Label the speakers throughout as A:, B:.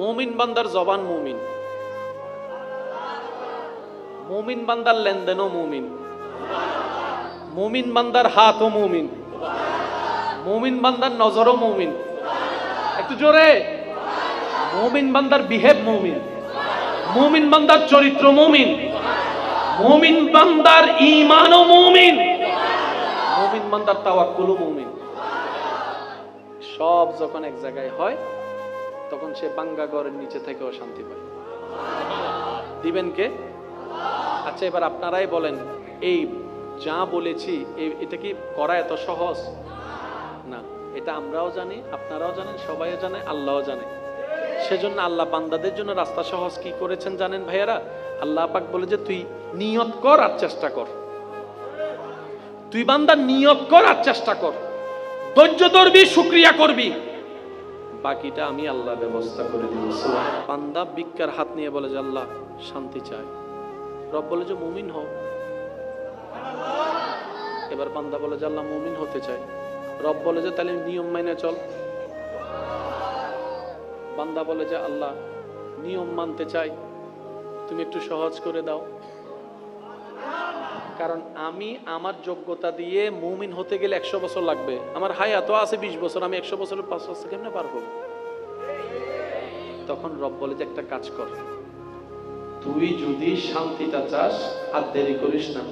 A: মুমিন বান্দার জবান মুমিন, মুমিন বান্দার লেনদেনও মুমিন, মুমিন বান্দার হাতও মুমিন, মুমিন বান্দার নজরও মুমিন। একটু জোরে। মুমিন বান্দার বিহেভ মুমিন, মুমিন বান্দার চরিত্র মুমিন, মুমিন বান্দার ঈমানও মুমিন, মুমিন বান্দার তাওয়াক্কুলও মুমিন। সব যখন এক জায়গায় হয় তখন সে বাঙ্গা ঘরের নিচে থেকেও শান্তি পায়। দিবেন কে? আচ্ছা, এবার আপনারাই বলেন, এই যা বলেছি এটা কি করা এত সহজ না? এটা আমরাও জানি, আপনারাও জানেন, সবাই জানে, আল্লাহও জানে। সেজন্য আল্লাহ বান্দাদের জন্য রাস্তা সহজ কি করেছেন জানেন ভাইয়ারা? আল্লাহ পাক বলে যে তুই নিয়ত কর আর চেষ্টা কর, তুই বান্দা নিয়ত কর আর চেষ্টা কর, ধৈর্য ধরবি, শুকরিয়া করবি, বাকিটা আমি আল্লাহ ব্যবস্থা করে দিব। বান্দা ভিক্ষার হাত নিয়ে বলে যে আল্লাহ শান্তি চাই, রব বলে যে মুমিন হও। এবার বান্দা বলে যে আল্লাহ মুমিন হতে চাই, রব বলে যে তাহলে নিয়ম মেনে চল। বান্দা বলে যে আল্লাহ নিয়ম মানতে চাই, তুমি একটু সহজ করে দাও। কারণ আমি আমার যোগ্যতা দিয়ে মুমিন হতে গেলে 100 বছর লাগবে, আমার হায়াত আছে 20 বছর, আমি 100 বছরের 5 বছর কেমনে পার হবো? তখন রব বলে যে একটা কাজ কর, তুই যদি শান্তিটা চাস আর দেরি করিস না,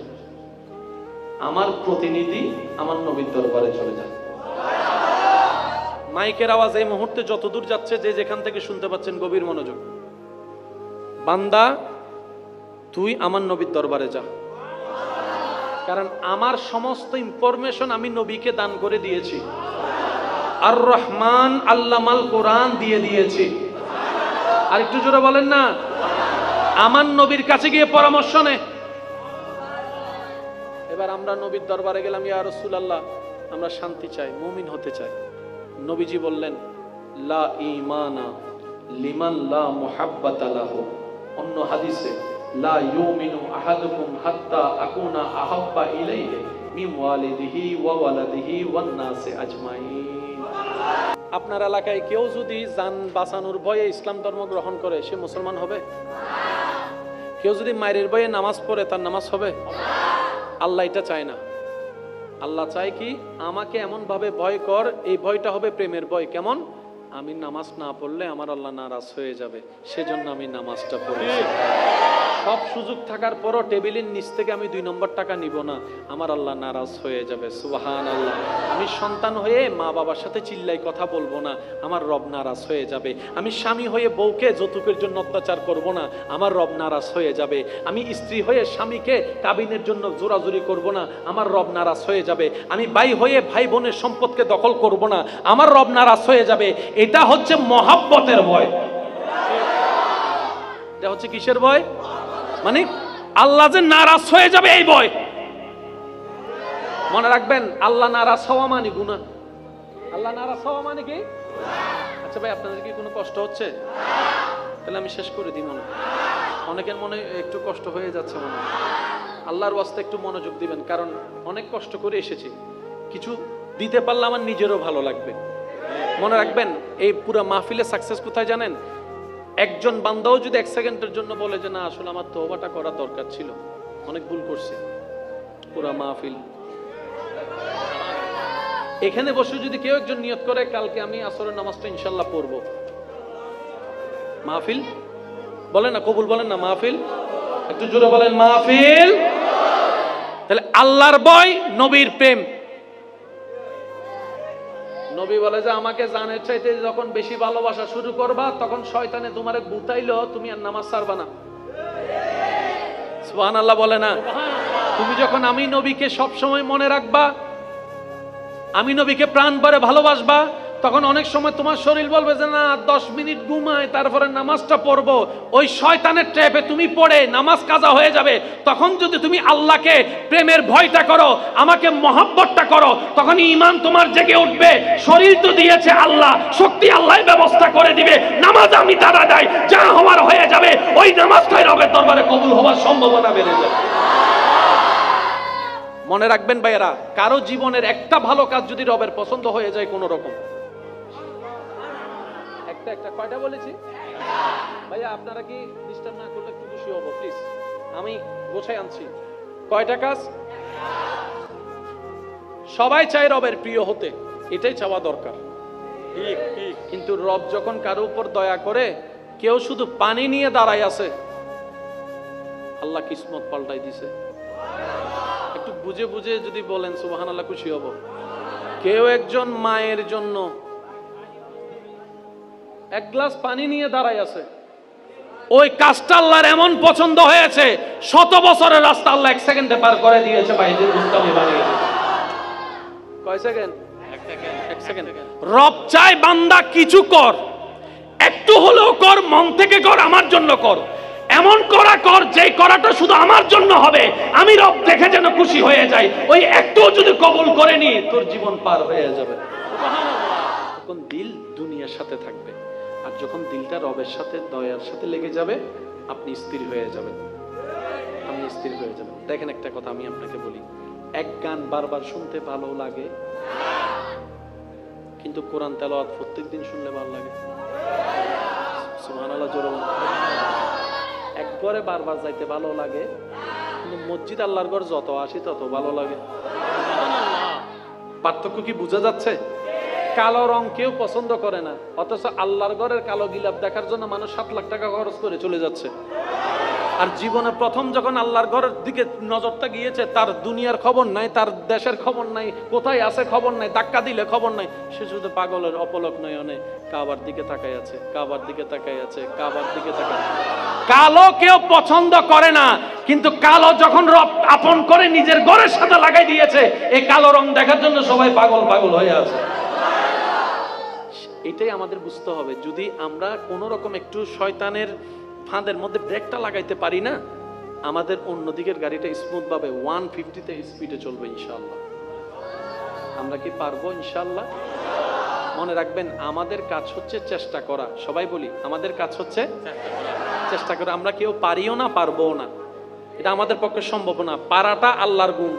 A: আমার প্রতিনিধি আমার নবীর দরবারে চলে যা। মাইকের আওয়াজ এই মুহূর্তে যতদূর যাচ্ছে, যে যেখান থেকে শুনতে পাচ্ছেন গভীর মনোযোগ। বান্দা তুই আমার নবীর দরবারে যা, কারণ আমার সমস্ত ইনফরমেশন আমি নবীকে দান করে দিয়েছি। আর রহমান আল্লামাল কোরআন দিয়ে দিয়েছি। আর একটু জোরে বলেন না, আমার নবীর কাছে গিয়ে পরামর্শ নে। এবার আমরা নবীর দরবারে গেলাম, ইয়া রাসূলুল্লাহ আমরা শান্তি চাই, মুমিন হতে চাই। নবীজি বললেন লা ঈমানা লিমান লা মুহাব্বাতা লাহু। অন্য হাদিসে লা ইউমিনু আহাদুকুম হাত্তা আকুনা আহাব্বা ইলাইহি মিন ওয়ালিদিহি ওয়া ওয়ালাদিহি ওয়ান নাসি আজমাইন। আপনার এলাকায় কেউ যদি জান বাঁচানোর ভয়ে ইসলাম ধর্ম গ্রহণ করে, সে মুসলমান হবে? কেউ যদি মায়ের ভয়ে নামাজ পড়ে, তার নামাজ হবে? আল্লাহ এটা চায় না। আল্লাহ চায় কি, আমাকে এমন ভাবে ভয় কর, এই ভয়টা হবে প্রেমের ভয়। কেমন? আমি নামাজ না পড়লে আমার আল্লাহ নারাজ হয়ে যাবে, সেজন্য আমি নামাজটা পড়েছি। সব সুযোগ থাকার পরও টেবিলের নিচ থেকে আমি 2 নম্বর টাকা নিব না, আমার আল্লাহ নারাজ হয়ে যাবে। সুবহানাল্লাহ। আমি সন্তান হয়ে মা বাবার সাথে চিল্লাই কথা বলবো না, আমার রব নারাজ হয়ে যাবে। আমি স্বামী হয়ে বউকে যৌতুকের জন্য অত্যাচার করব না, আমার রব নারাজ হয়ে যাবে। আমি স্ত্রী হয়ে স্বামীকে কাবিনের জন্য জোরাজুরি করব না, আমার রব নারাজ হয়ে যাবে। আমি ভাই হয়ে ভাই বোনের সম্পদকে দখল করব না, আমার রব নারাজ হয়ে যাবে। এটা হচ্ছে মহাব্বতের ভয়। এটা হচ্ছে কিসের ভয়? মানে আল্লাহ যে নারাজ হয়ে যাবে এই ভয়। মনে রাখবেন, আল্লাহ নারাজ হওয়া মানে গুনাহ। আল্লাহ নারাজ হওয়া মানে কি? আচ্ছা ভাই, আপনাদের কি কোনো কষ্ট হচ্ছে? তাহলে আমি শেষ করে দিই। মনে অনেকের মনে একটু কষ্ট হয়ে যাচ্ছে, মনে আল্লাহর ওয়াস্তে একটু মনোযোগ দিবেন, কারণ অনেক কষ্ট করে এসেছি, কিছু দিতে পারলে আমার নিজেরও ভালো লাগবে। মনে রাখবেন, এই পুরো মাহফিলে সাকসেস কোথায় জানেন? একজন বান্দাও যদি 1 সেকেন্ডের জন্য বলে যে না আসলে আমার তওবাটা করা দরকার ছিল, অনেক ভুল করছি, পুরো মাহফিল। এখানে বসে যদি কেউ একজন নিয়ত করে কালকে আমি আসরের নামাজটা ইনশাআল্লাহ পড়ব, মাহফিল বলেন না, কবুল বলেন না, মাহফিল। একটু জোরে বলেন মাহফিল। তাহলে আল্লাহর ভয়, নবীর প্রেম। নবী বলে যে আমাকে জানের চাইতে যখন বেশি ভালোবাসা শুরু করবা, তখন শয়তানে তোমারে গুতাইলো, তুমি আর নামাজ ছাড়বা না। সুবহানাল্লাহ বলে না? তুমি যখন আমি নবীকে সব সময় মনে রাখবা, আমি নবীকে প্রাণ ভরে ভালোবাসবা, তখন অনেক সময় তোমার শরীর বলবে যে না 10 মিনিট ঘুমায় তারপরে নামাজটা পড়বো, ওই শয়তানের ট্র্যাপে তুমি পড়ে নামাজ কাজা হয়ে যাবে। তখন যদি তুমি আল্লাহকে প্রেমের ভয়টা করো, আমাকে মহব্বতটা করো, তখন ঈমান তোমার জেগে উঠবে। শরীর তো দিয়েছে আল্লাহ, শক্তি আল্লাহ ব্যবস্থা করে দিবে, নামাজ আমি দাঁড়া দেয়, যা হওয়ার হয়ে যাবে, ওই নামাজটাই রবের দরবারে কবুল হওয়ার সম্ভাবনা বেড়ে যাবে। মনে রাখবেন ভাইয়েরা, কারো জীবনের একটা ভালো কাজ যদি রবের পছন্দ হয়ে যায় কোনো রকম, একটা কয়টা বলেছি? ভাইয়া আপনারা কি ডিস্টার্ব না করলে একটু খুশি হব প্লিজ, আমি গোছাই আনছি। কয়টা কাজ? সবাই চায় রবের প্রিয় হতে, এটাই চাওয়া দরকার। কিন্তু রব যখন কারো উপর দয়া করে, কেউ শুধু পানি নিয়ে দাঁড়ায় আছে, আল্লাহ কিসমত পাল্টাই দিছে। একটু বুঝে বুঝে যদি বলেন সুবহানাল্লাহ, খুশি হব। কেউ একজন মায়ের জন্য এক গ্লাস পানি নিয়ে দাঁড়ায় আছে, ওই কাজটা আল্লাহর এমন পছন্দ হয়েছে, 100 বছরের রাস্তা আল্লাহ 1 সেকেন্ডে পার করে দিয়েছে। ভাইদের মুস্তামি বানিয়ে কয় সেকেন্ড? 1 সেকেন্ড। রব চায় বান্দা কিছু কর, একটু হলেও কর, মন থেকে কর, আমার জন্য কর, এমন করা কর যে করাটা শুধু আমার জন্য হবে, আমি রব দেখে যেন খুশি হয়ে যাই। ওই একটু যদি কবুল করে নি, তোর জীবন পার হয়ে যাবে। তখন দিল দুনিয়ার সাথে থাকবে, আর যখন দিলটা রবের সাথে, দয়ার সাথে লেগে যাবে, আপনি স্থির হয়ে যাবেন, আপনি স্থির হয়ে যাবেন। দেখেন একটা কথা আমি আপনাকে বলি, এক গান বারবার শুনতে ভালো লাগে, কিন্তু কোরআন তেলাওয়াত প্রত্যেকদিন শুনলে ভালো লাগে। সুবহানাল্লাহ জোরে বলুন। এক ঘরে বারবার যাইতে ভালো লাগে, কিন্তু মসজিদ আল্লাহর ঘর যত আসি তত ভালো লাগে। পার্থক্য কি বোঝা যাচ্ছে? কালো রং কেউ পছন্দ করে না, অথচ আল্লাহর ঘরের কালো গিলাপ দেখার জন্য মানুষ 7 লাখ টাকা খরচ করে চলে যাচ্ছে। আর জীবনে প্রথম যখন আল্লাহর ঘরের দিকে নজরটা গিয়েছে, তার দুনিয়ার খবর নাই, তার দেশের খবর নাই, কোথায় আছে খবর নাই, ধাক্কা দিলে খবর নাই, সে শুধু পাগলের অপলক নয়নে কাবার দিকে তাকাই আছে, কাবার দিকে তাকাই আছে, কাবার দিকে তাকাই। কালো কেউ পছন্দ করে না, কিন্তু কালো যখন রব আপন করে নিজের ঘরের সাথে লাগাই দিয়েছে, এই কালো রং দেখার জন্য সবাই পাগল পাগল হয়ে আছে। এটাই আমাদের বুঝতে হবে। যদি আমরা কোন রকম একটু শয়তানের ফাঁদের মধ্যে ব্রেকটা লাগাইতে পারি না, আমাদের অন্যদিকের গাড়িটা স্মুথ ভাবে 150-তে স্পিডে চলবে ইনশাআল্লাহ। আমরা কি পারবো ইনশাআল্লাহ? মনে রাখবেন, আমাদের কাজ হচ্ছে চেষ্টা করা। সবাই বলি, আমাদের কাজ হচ্ছে চেষ্টা করা। আমরা কেউ পারিও না, পারবো না, এটা আমাদের পক্ষে সম্ভব না। পারাটা আল্লাহর গুণ।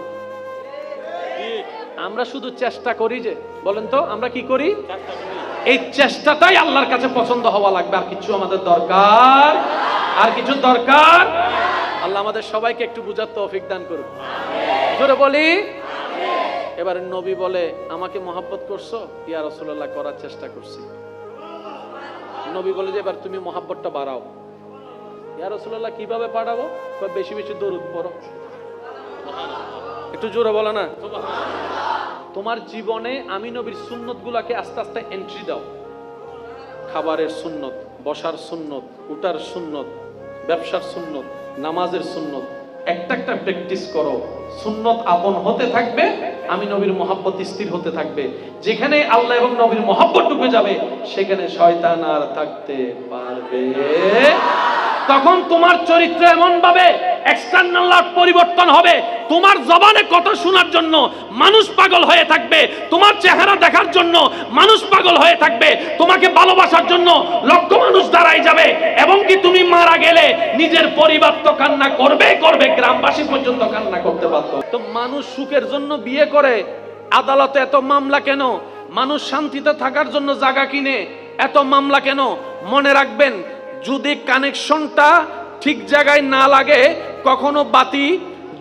A: আমরা শুধু চেষ্টা করি। যে বলেন তো, আমরা কি করি? এই চেষ্টাটাই আল্লাহর কাছে পছন্দ হওয়া লাগবে। আর কিছু আমাদের দরকার, আর কিছু দরকার। আল্লাহ আমাদের সবাইকে একটু বুঝার তৌফিক দান করুন। জোরে বলি। এবারে নবী বলে, আমাকে মহব্বত করছো? ইয়া রাসূলুল্লাহ, করার চেষ্টা করছি। নবী বলে যে, এবার তুমি মহব্বতটা বাড়াও। ইয়া রাসূলুল্লাহ, কিভাবে বাড়াবো? বেশি বেশি দরুদ পড়ো। একটু জোরে বলো না। তোমার জীবনে আমি নবীর সুন্নত গুলাকে আস্তে আস্তে এন্ট্রি দাও। খাবারের সুন্নত, বসার সুন্নত, উঠার সুন্নত, ব্যবসার সুন্নত, নামাজের সুন্নত, একটা একটা প্র্যাকটিস করো। সুন্নত আপন হতে থাকবে, আমি নবীর মহব্বত স্থির হতে থাকবে। যেখানে আল্লাহ এবং নবীর মহব্বত ঢুকে যাবে, সেখানে শয়তান আর থাকতে পারবে। তখন তোমার চরিত্র এমন ভাবে এক্সটার্নাল পরিবর্তন হবে, তোমার জবানে কথা শোনার জন্য মানুষ পাগল হয়ে থাকবে, তোমার চেহারা দেখার জন্য মানুষ পাগল হয়ে থাকবে, তোমাকে ভালোবাসার জন্য লক্ষ মানুষ দাঁড়ায় যাবে। এবং কি তুমি মারা গেলে নিজের পরিবার তো কান্না করবে করবে, গ্রামবাসী পর্যন্ত কান্না করতে পারত। তো মানুষ সুখের জন্য বিয়ে করে, আদালতে এত মামলা কেন? মানুষ শান্তিতে থাকার জন্য জায়গা কিনে, এত মামলা কেন? মনে রাখবেন, যদি কানেকশনটা ঠিক জায়গায় না লাগে, কখনো বাতি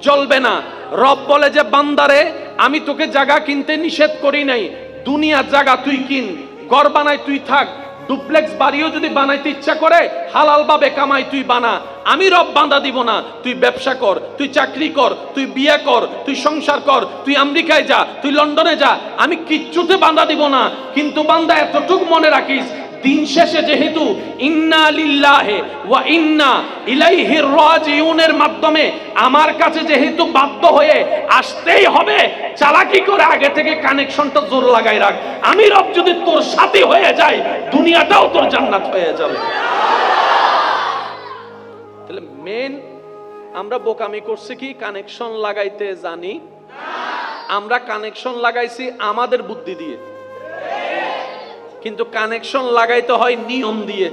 A: জ্বলবে না। রব বলে যে, বান্দারে, আমি তোকে জায়গা কিনতে নিষেধ করি নাই, দুনিয়ার জায়গা তুই কিন, ঘর বানাই তুই থাক, ডুপ্লেক্স বাড়িও যদি বানাইতে ইচ্ছা করে হালাল ভাবে কামাই তুই বানা, আমি রব বাঁধা দিব না। তুই ব্যবসা কর, তুই চাকরি কর, তুই বিয়ে কর, তুই সংসার কর, তুই আমেরিকায় যা, তুই লন্ডনে যা, আমি কিচ্ছুতে বাঁধা দিব না। কিন্তু বান্দা এতটুকু মনে রাখিস, দিন শেষে যেহেতু ইন্না লিল্লাহি ওয়া ইন্না ইলাইহি রাজিউনের মাধ্যমে আমার কাছে যেহেতু বাধ্য হয়ে আসতেই হবে, চালাকি করে আগে থেকে কানেকশনটা জোর লাগাই রাখ। আমি রব যদি তোর সাথী হয়ে যাই, দুনিয়াটাও তোর জান্নাত হয়ে যাবে। তাহলে মেন আমরা বোকামি করছি কি? কানেকশন লাগাইতে জানি। আমরা কানেকশন লাগাইছি আমাদের বুদ্ধি দিয়ে, কিন্তু কানেকশন লাগাইতে হয় নিয়ম দিয়ে।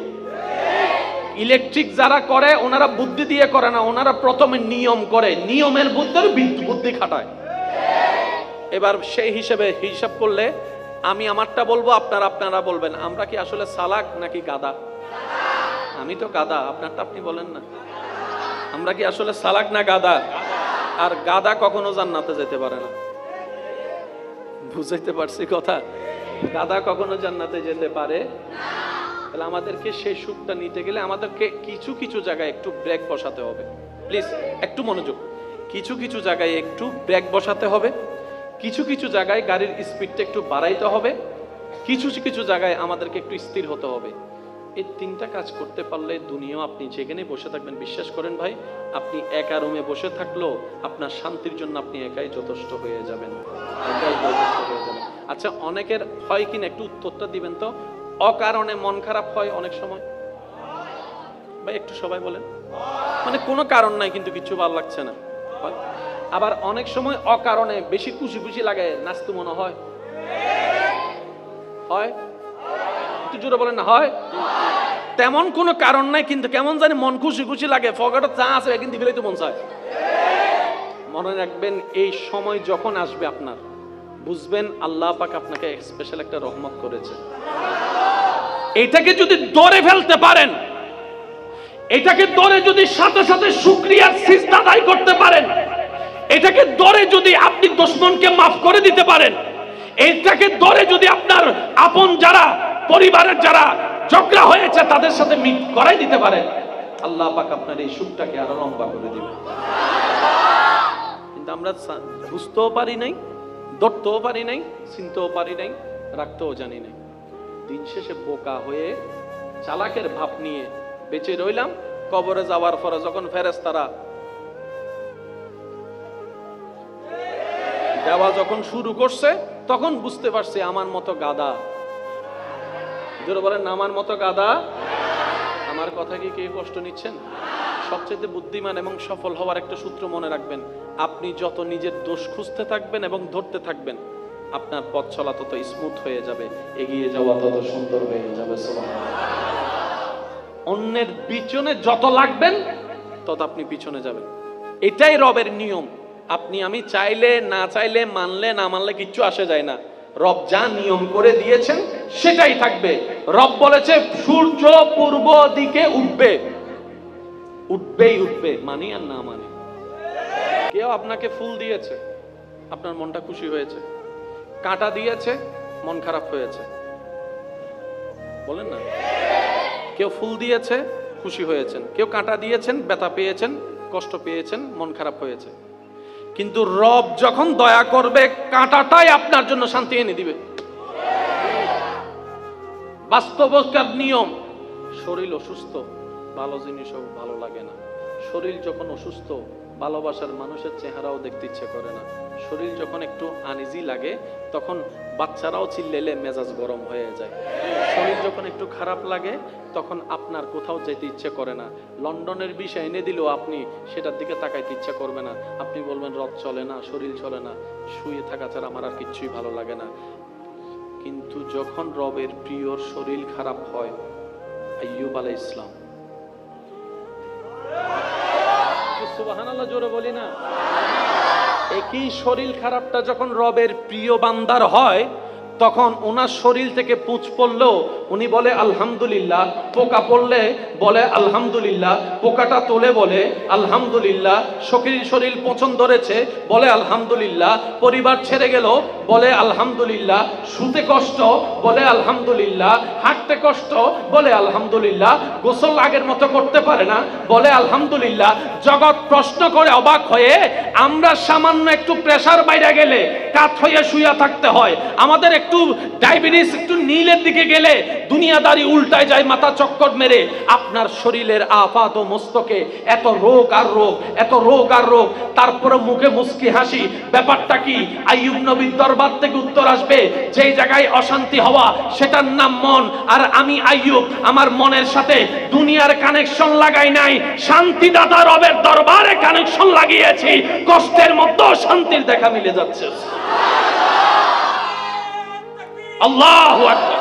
A: ইলেকট্রিক যারা করে, ওনারা বুদ্ধি দিয়ে করে না, ওনারা প্রথমে নিয়ম করে, নিয়মের বুদ্ধি খাটায়। এবার সেই হিসাব করলে আমি আমারটা বলবো, আপনারা বলবেন, আমরা কি আসলে চালাক নাকি গাধা? আমি তো গাদা, আপনারটা আপনি বলেন না। আমরা কি আসলে সালাক না গাদা? আর গাদা কখনো জান্নাতে যেতে পারে না। বুঝাইতে পারছি কথা? গাদা কখনো জান্নাতে যেতে পারে। তাহলে আমাদেরকে সেই সুখটা নিতে গেলে আমাদেরকে কিছু কিছু জায়গায় একটু ব্রেক বসাতে হবে। প্লিজ একটু মনোযোগ। কিছু কিছু জায়গায় একটু ব্রেক বসাতে হবে, কিছু কিছু জায়গায় গাড়ির স্পিডটা একটু বাড়াইতে হবে, কিছু কিছু জায়গায় আমাদেরকে একটু স্থির হতে হবে। এই তিনটা কাজ করতে পারলে দুনিয়াও, আপনি যেখানে বসে থাকবেন, বিশ্বাস করেন ভাই, আপনি একা রুমে বসে থাকলেও আপনার শান্তির জন্য আপনি একাই যথেষ্ট হয়ে যাবেন, একাই যথেষ্ট হয়ে যাবেন। আচ্ছা, অনেকের হয় কিনা একটু উত্তরটা দিবেন তো? অকারণে মন খারাপ হয় অনেক সময় ভাই, একটু সবাই বলেন। মানে কোনো কারণ নাই কিন্তু কিছু ভালো লাগছে না। আবার অনেক সময় অকারণে বেশি খুশি খুশি লাগে, নাচতে মনে হয়। হয়? একটু জোরে বলেন না। হয়? তেমন কোনো কারণ নাই কিন্তু কেমন জানি মন খুশি খুশি লাগে, ফগাটা চা আছে কিন্তু দিলেই তো মন চায়। মনে রাখবেন, এই সময় যখন আসবে আপনার, বুঝবেন আল্লাহ পাক আপনাকে স্পেশাল একটা রহমত করেছে। এটাকে যদি ধরে ফেলতে পারেন, এটাকে ধরে যদি সাথে সাথে শুকরিয়ার সিজদা আদায় করতে পারেন, এটাকে ধরে যদি আপনি দুশমনকে মাফ করে দিতে পারেন, এটাকে ধরে যদি আপনার আপন যারা, পরিবারের যারা ঝগড়া হয়েছে তাদের সাথে মিট করাই দিতে পারেন, আল্লাহ পাক আপনার এই সুখটাকে আরো লম্বা করে দিবেন। কিন্তু আমরা বুঝতেও পারি নাই, ধরতেও পারি নাই, চিনতেও পারি নাই, রাখতেও জানি নাই। দিন শেষে বোকা হয়ে চালাকের ভাব নিয়ে বেঁচে রইলাম। কবরে যাওয়ার পরে যখন ফেরেশতারা দেওয়া যখন শুরু করছে, তখন বুঝতে পারছি আমার মতো গাদা। জোরে বলেন না, আমার মতো গাদা। আমার কথা কি কে কষ্ট নিচ্ছেন? সবচেয়ে বুদ্ধিমান এবং সফল হওয়ার একটা সূত্র মনে রাখবেন, আপনি যত নিজের দোষ খুঁজতে থাকবেন এবং ধরতে থাকবেন, আপনার পথ চলা তত স্মুথ হয়ে যাবে, এগিয়ে যাওয়া তত সুন্দর হয়ে যাবে। অন্যের পিছনে যত লাগবেন তত আপনি পিছনে যাবেন। এটাই রবের নিয়ম। আপনি আমি চাইলে না চাইলে, মানলে না মানলে কিচ্ছু আসে যায় না। রব যা নিয়ম করে দিয়েছেন সেটাই থাকবে। রব বলেছে সূর্য পূর্ব দিকে উঠবে, উঠবেই উঠবে, মানি আর না মানি। কেউ আপনাকে ফুল দিয়েছে, আপনার মনটা খুশি হয়েছে। কাঁটা দিয়েছে, মন খারাপ হয়েছে। বলেন না? কেউ ফুল দিয়েছে, খুশি হয়েছেন। কেউ কাঁটা দিয়েছেন, ব্যথা পেয়েছেন, কষ্ট পেয়েছেন, মন খারাপ হয়েছে। কিন্তু রব যখন দয়া করবে, কাঁটাটাই আপনার জন্য শান্তি এনে দিবে। বাস্তবতার নিয়ম। শরীর অসুস্থ, ভালো জিনিসও ভালো লাগে না। শরীর যখন অসুস্থ, ভালোবাসার মানুষের চেহারাও দেখতে ইচ্ছে করে না। শরীর যখন একটু আনইজি লাগে, তখন বাচ্চারাও চিল্লাইলে মেজাজ গরম হয়ে যায়। শরীর যখন একটু খারাপ লাগে, তখন আপনার কোথাও যেতে ইচ্ছে করে না। লন্ডনের বিষয় এনে দিলেও আপনি সেটার দিকে তাকাইতে ইচ্ছে করবে না। আপনি বলবেন রথ চলে না, শরীর চলে না, শুয়ে থাকা ছাড়া আমার আর কিচ্ছুই ভালো লাগে না। কিন্তু যখন রবের প্রিয়র শরীর খারাপ হয়, আইয়ুব আলাইহিস সালাম, সুবহানাল্লাহ জোরে বলি না, একই শরীর খারাপটা যখন রবের প্রিয় বান্দার হয়, তখন ওনার শরীর থেকে পুঁজ পড়লেও উনি বলে আলহামদুলিল্লাহ, পোকা পড়লে বলে আলহামদুলিল্লাহ, পোকাটা তোলে বলে আলহামদুলিল্লাহ, শরীর পছন্দ ধরেছে বলে আলহামদুলিল্লাহ, পরিবার ছেড়ে গেল বলে আলহামদুলিল্লাহ, শুতে কষ্ট বলে আলহামদুলিল্লাহ, হাঁটতে কষ্ট বলে আলহামদুলিল্লাহ, গোসল আগের মতো করতে পারে না বলে আলহামদুলিল্লাহ। জগৎ প্রশ্ন করে অবাক হয়ে, আমরা সামান্য একটু প্রেসার বাইরে গেলে কাত হয়ে শুয়ে থাকতে হয়, আমাদের একটু ডায়াবেটিস একটু নীলের দিকে গেলে দুনিয়াদারি উল্টায় যায় মাথা চক্কর মেরে। আপনার শরীরের আফাত ও মস্তকে এত রোগ আর রোগ, এত রোগ আর রোগ, তারপরে মুখে মুস্কি হাসি। ব্যাপারটা কি? আইয়ুব নবীর দরবার থেকে উত্তর আসবে, যেই জায়গায় অশান্তি হওয়া সেটার নাম মন। আর আমি আইয়ুব আমার মনের সাথে দুনিয়ার কানেকশন লাগাই নাই, শান্তিদাতা রবের দরবারে কানেকশন লাগিয়েছি। কষ্টের মধ্যেও শান্তির দেখা মিলে যাচ্ছে। আল্লাহু আকবার।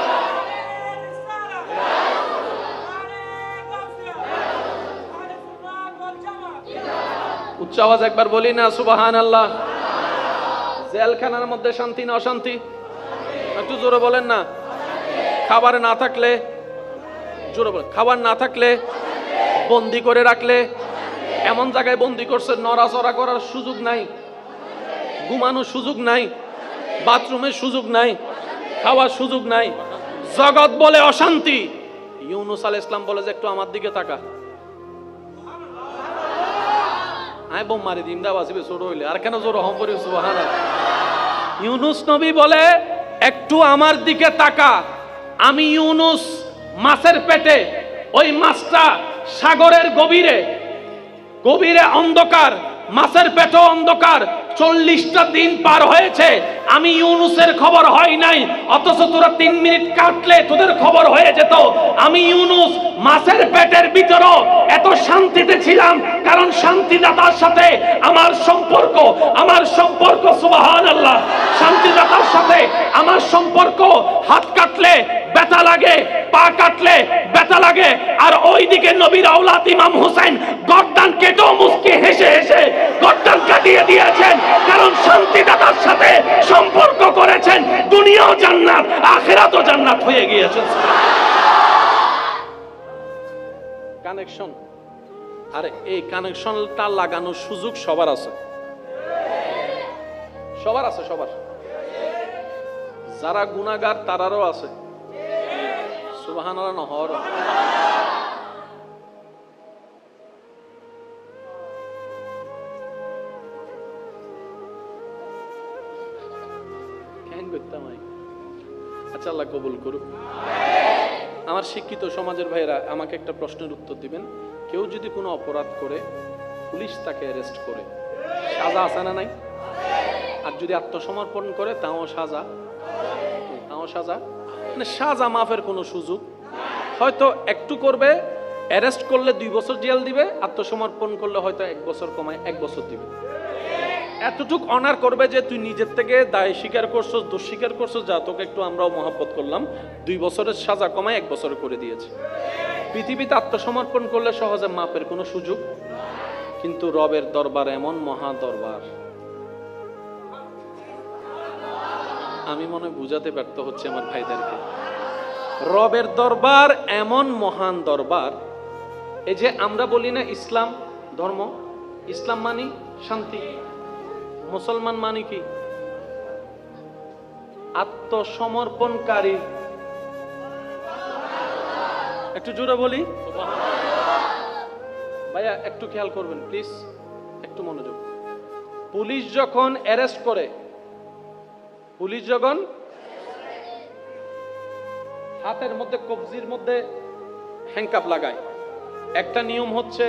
A: উচ্চ আওয়াজ একবার বলি না সুবহানাল্লাহ। জেলখানার মধ্যে শান্তি না অশান্তি? একটু জোরে বলেন না। খাবার না থাকলে, জোরে বলে, খাবার না থাকলে, বন্দি করে রাখলে, এমন জায়গায় বন্দি করছে নড়াচড়া করার সুযোগ নাই, ঘুমানোর সুযোগ নাই, বাথরুমের সুযোগ নাই, খাওয়ার সুযোগ নাই, জগৎ বলে অশান্তি। ইউনূস আলাইহিস সালাম বলে যে একটু আমার দিকে তাকা, আয় বোম মারি দিম দা বাসিবে ছোট হইলে আর কেন জোর হম করি সুবহানাল্লাহ। ইউনূস নবী বলে একটু আমার দিকে তাকা। আমি ইউনূস মাছের পেটে, ওই মাছটা সাগরের গভীরে, গভীরে অন্ধকার, মাছের পেটে অন্ধকার, 40টা দিন পার হয়েছে, আমি ইউনূসের খবর হয় নাই, অথচ তোরা 3 মিনিট কাটলে তোদের খবর হয়ে যেত। আমি ইউনূস মাছের পেটের ভিতরও এত শান্তিতে ছিলাম, কারণ শান্তিদাতার সাথে আমার সম্পর্ক, আমার সম্পর্ক সুবহানাল্লাহ, শান্তিদাতার সাথে আমার সম্পর্ক। হাত কাটলে ব্যথা লাগে, পা কাটলে ব্যথা লাগে, আর ওইদিকে নবীর আওলাদ ইমাম হুসাইন গর্দান কেটেও মুস্কি হেসে হেসে গর্দান কাটিয়ে দিয়েছেন, কারণ শান্তিদাতার সাথে সম্পর্ক করেছেন। দুনিয়াও জান্নাত, আখিরাতও জান্নাত হয়ে গিয়েছে। কানেকশন, আর এই কানেকশনটা লাগানোর সুযোগ সবার আছে, সবার আছে, সবার। যারা গুনাহগার তারারও আছে, সুবহানাল্লাহ নহর। আচ্ছা, আল্লাহ কবুল করুক। আমার শিক্ষিত সমাজের ভাইরা আমাকে একটা প্রশ্নের উত্তর দিবেন। কেউ যদি কোনো অপরাধ করে, পুলিশ তাকে অ্যারেস্ট করে, সাজা আছে না নাই? আর যদি আত্মসমর্পণ করে তাও সাজা, তাও সাজা, মানে সাজা মাফের কোনো সুযোগ হয়তো একটু করবে, অ্যারেস্ট করলে 2 বছর জেল দিবে, আত্মসমর্পণ করলে হয়তো 1 বছর কমায় 1 বছর দিবে। এতটুক অনার করবে যে তুই নিজের থেকে দায় স্বীকার করছো, দোষ স্বীকার করছো, যা তোকে একটু আমরাও মহব্বত করলাম, 2 বছরের সাজা কমায় 1 বছর করে দিয়েছে। পৃথিবীতে আত্মসমর্পণ করলে সহজে মাপের কোনো সুযোগ, কিন্তু রবের দরবার এমন মহা দরবার, আমি মনে বুঝাতে ব্যর্থ হচ্ছে আমার ভাইদেরকে। রবের দরবার এমন মহান দরবার। এই যে আমরা বলি না ইসলাম ধর্ম, ইসলাম মানি শান্তি, মুসলমান মানি কি? আত্মসমর্পণকারী। একটু জোরে বলি ভাইয়া, একটু খেয়াল করবেন প্লিজ, একটু মনোযোগ। পুলিশ যখন অ্যারেস্ট করে, পুলিশ যখন হাতের মধ্যে, কবজির মধ্যে হ্যান্ডকাফ লাগায়, একটা নিয়ম হচ্ছে,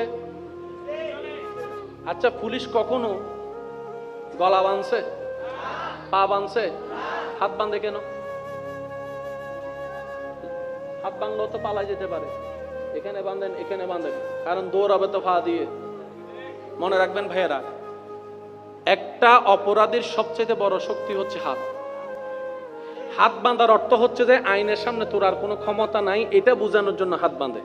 A: আচ্ছা পুলিশ কখনো গলা বাঁধছে, পা বাঁধছে, হাত বাঁধে কেন? হাত বাঁধলেও তো পালাই যেতে পারে, এখানে বাঁধেন, এখানে বাঁধেন, কারণ দৌড়াবে তো পা দিয়ে। মনে রাখবেন ভাইয়েরা, একটা অপরাধীর সবচেয়ে বড় শক্তি হচ্ছে হাত। হাত বাঁধার অর্থ হচ্ছে যে আইনের সামনে তোর আর কোনো ক্ষমতা নাই, এটা বোঝানোর জন্য হাত বাঁধে।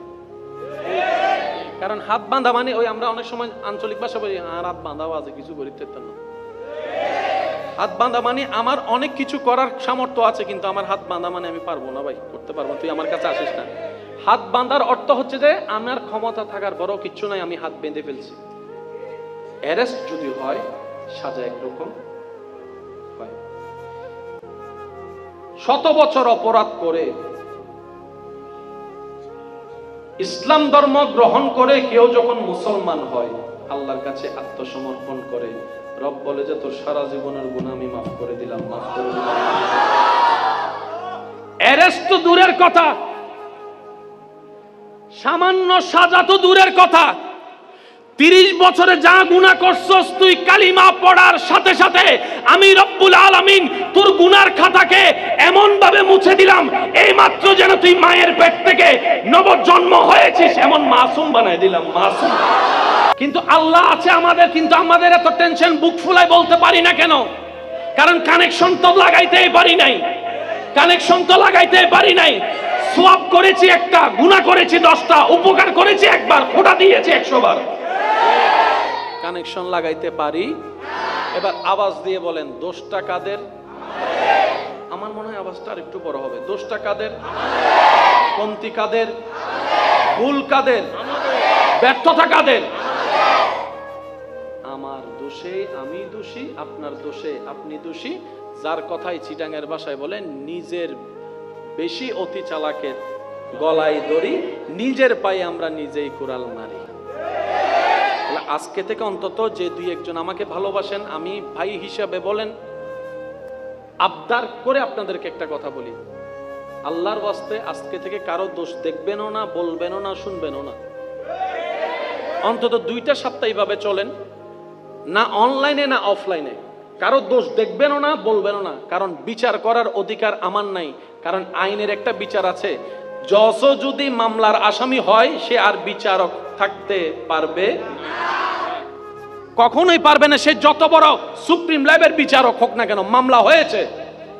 A: কারণ হাত বাঁধা মানে ওই আমরা অনেক সময় আঞ্চলিক ভাষা বলি, আর হাত বাঁধাও আছে, কিছু করিতে না। হাত বাঁধা মানে আমার অনেক কিছু করার সামর্থ্য আছে, কিন্তু আমার হাত বাঁধা মানে আমি পারবো না ভাই, করতে পারবো, তুই আমার কাছে আসিস না। হাত বাঁধার অর্থ হচ্ছে যে আমার ক্ষমতা থাকার বড় কিচ্ছু নাই, আমি হাত বেঁধে ফেলছি। অ্যারেস্ট যদি হয়, সাজা একরকম হয়। 100 বছর অপরাধ করে ইসলাম ধর্ম গ্রহণ করে কেউ যখন মুসলমান হয়, আল্লাহর কাছে আত্মসমর্পণ করে, রব বলে যে তোর সারা জীবনের গুনাহ আমি মাফ করে দিলাম, মাফ করে দিলাম। অ্যারেস্ট তো দূরের কথা, সামান্য সাজা তো দূরের কথা, 30 বছরে যা গুনাহ করছস তুই কালিমা পড়ার সাথে সাথে আমি রব্বুল আলামিন তোর গুনার খাতাকে এমন ভাবে মুছে দিলাম, এই মাত্র যেন তুই মায়ের পেট থেকে নবজন্ম হয়েছিস, এমন মাসুম বানায় দিলাম, মাসুম। কিন্তু আল্লাহ আছে আমাদের, কিন্তু আমাদের এত টেনশন, বুক ফুলাই বলতে পারি না কেন? কারণ কানেকশন তো লাগাইতেই পারি নাই, কানেকশন তো লাগাইতে পারি নাই। সওয়াব করেছি একটা, গুনাহ করেছি 10টা, উপকার করেছি একবার, খোঁটা দিয়েছি 100 বার। কানেকশন লাগাইতে পারি। এবার আওয়াজ দিয়ে বলেন, দোষটা কাদের? আমার মনে হয় আওয়াজটা আর একটু বড় হবে। দোষটা কাদের? কমতি কাদের? ভুল কাদের? ব্যর্থতা কাদের? আমার দোষে আমি দোষী, আপনার দোষে আপনি দোষী। যার কথাই চিটাঙ্গের ভাষায় বলেন, নিজের বেশি অতি চালাকের গলায় দড়ি, নিজের পায়ে আমরা নিজেই কুড়াল মারি। আজকে থেকে অন্তত যে দুই একজন আমাকে ভালোবাসেন, আমি ভাই হিসাবে বলেন, আবদার করে আপনাদেরকে একটা কথা বলি, আল্লাহর ওয়াস্তে আজকে থেকে কারো দোষ দেখবেনও না, বলবেনও না, শুনবেনও না। অন্তত 2টা সপ্তাহ এইভাবে চলেন, না অনলাইনে না অফলাইনে কারো দোষ দেখবেনও না, বলবেনও না। কারণ বিচার করার অধিকার আমার নাই। কারণ আইনের একটা বিচার আছে, জজ যদি মামলার আসামি হয় সে আর বিচারক থাকতে পারবে কখনোই পারবে না। সে যত বড় সুপ্রিম লেভেলের বিচারক হোক না কেন, মামলা হয়েছে,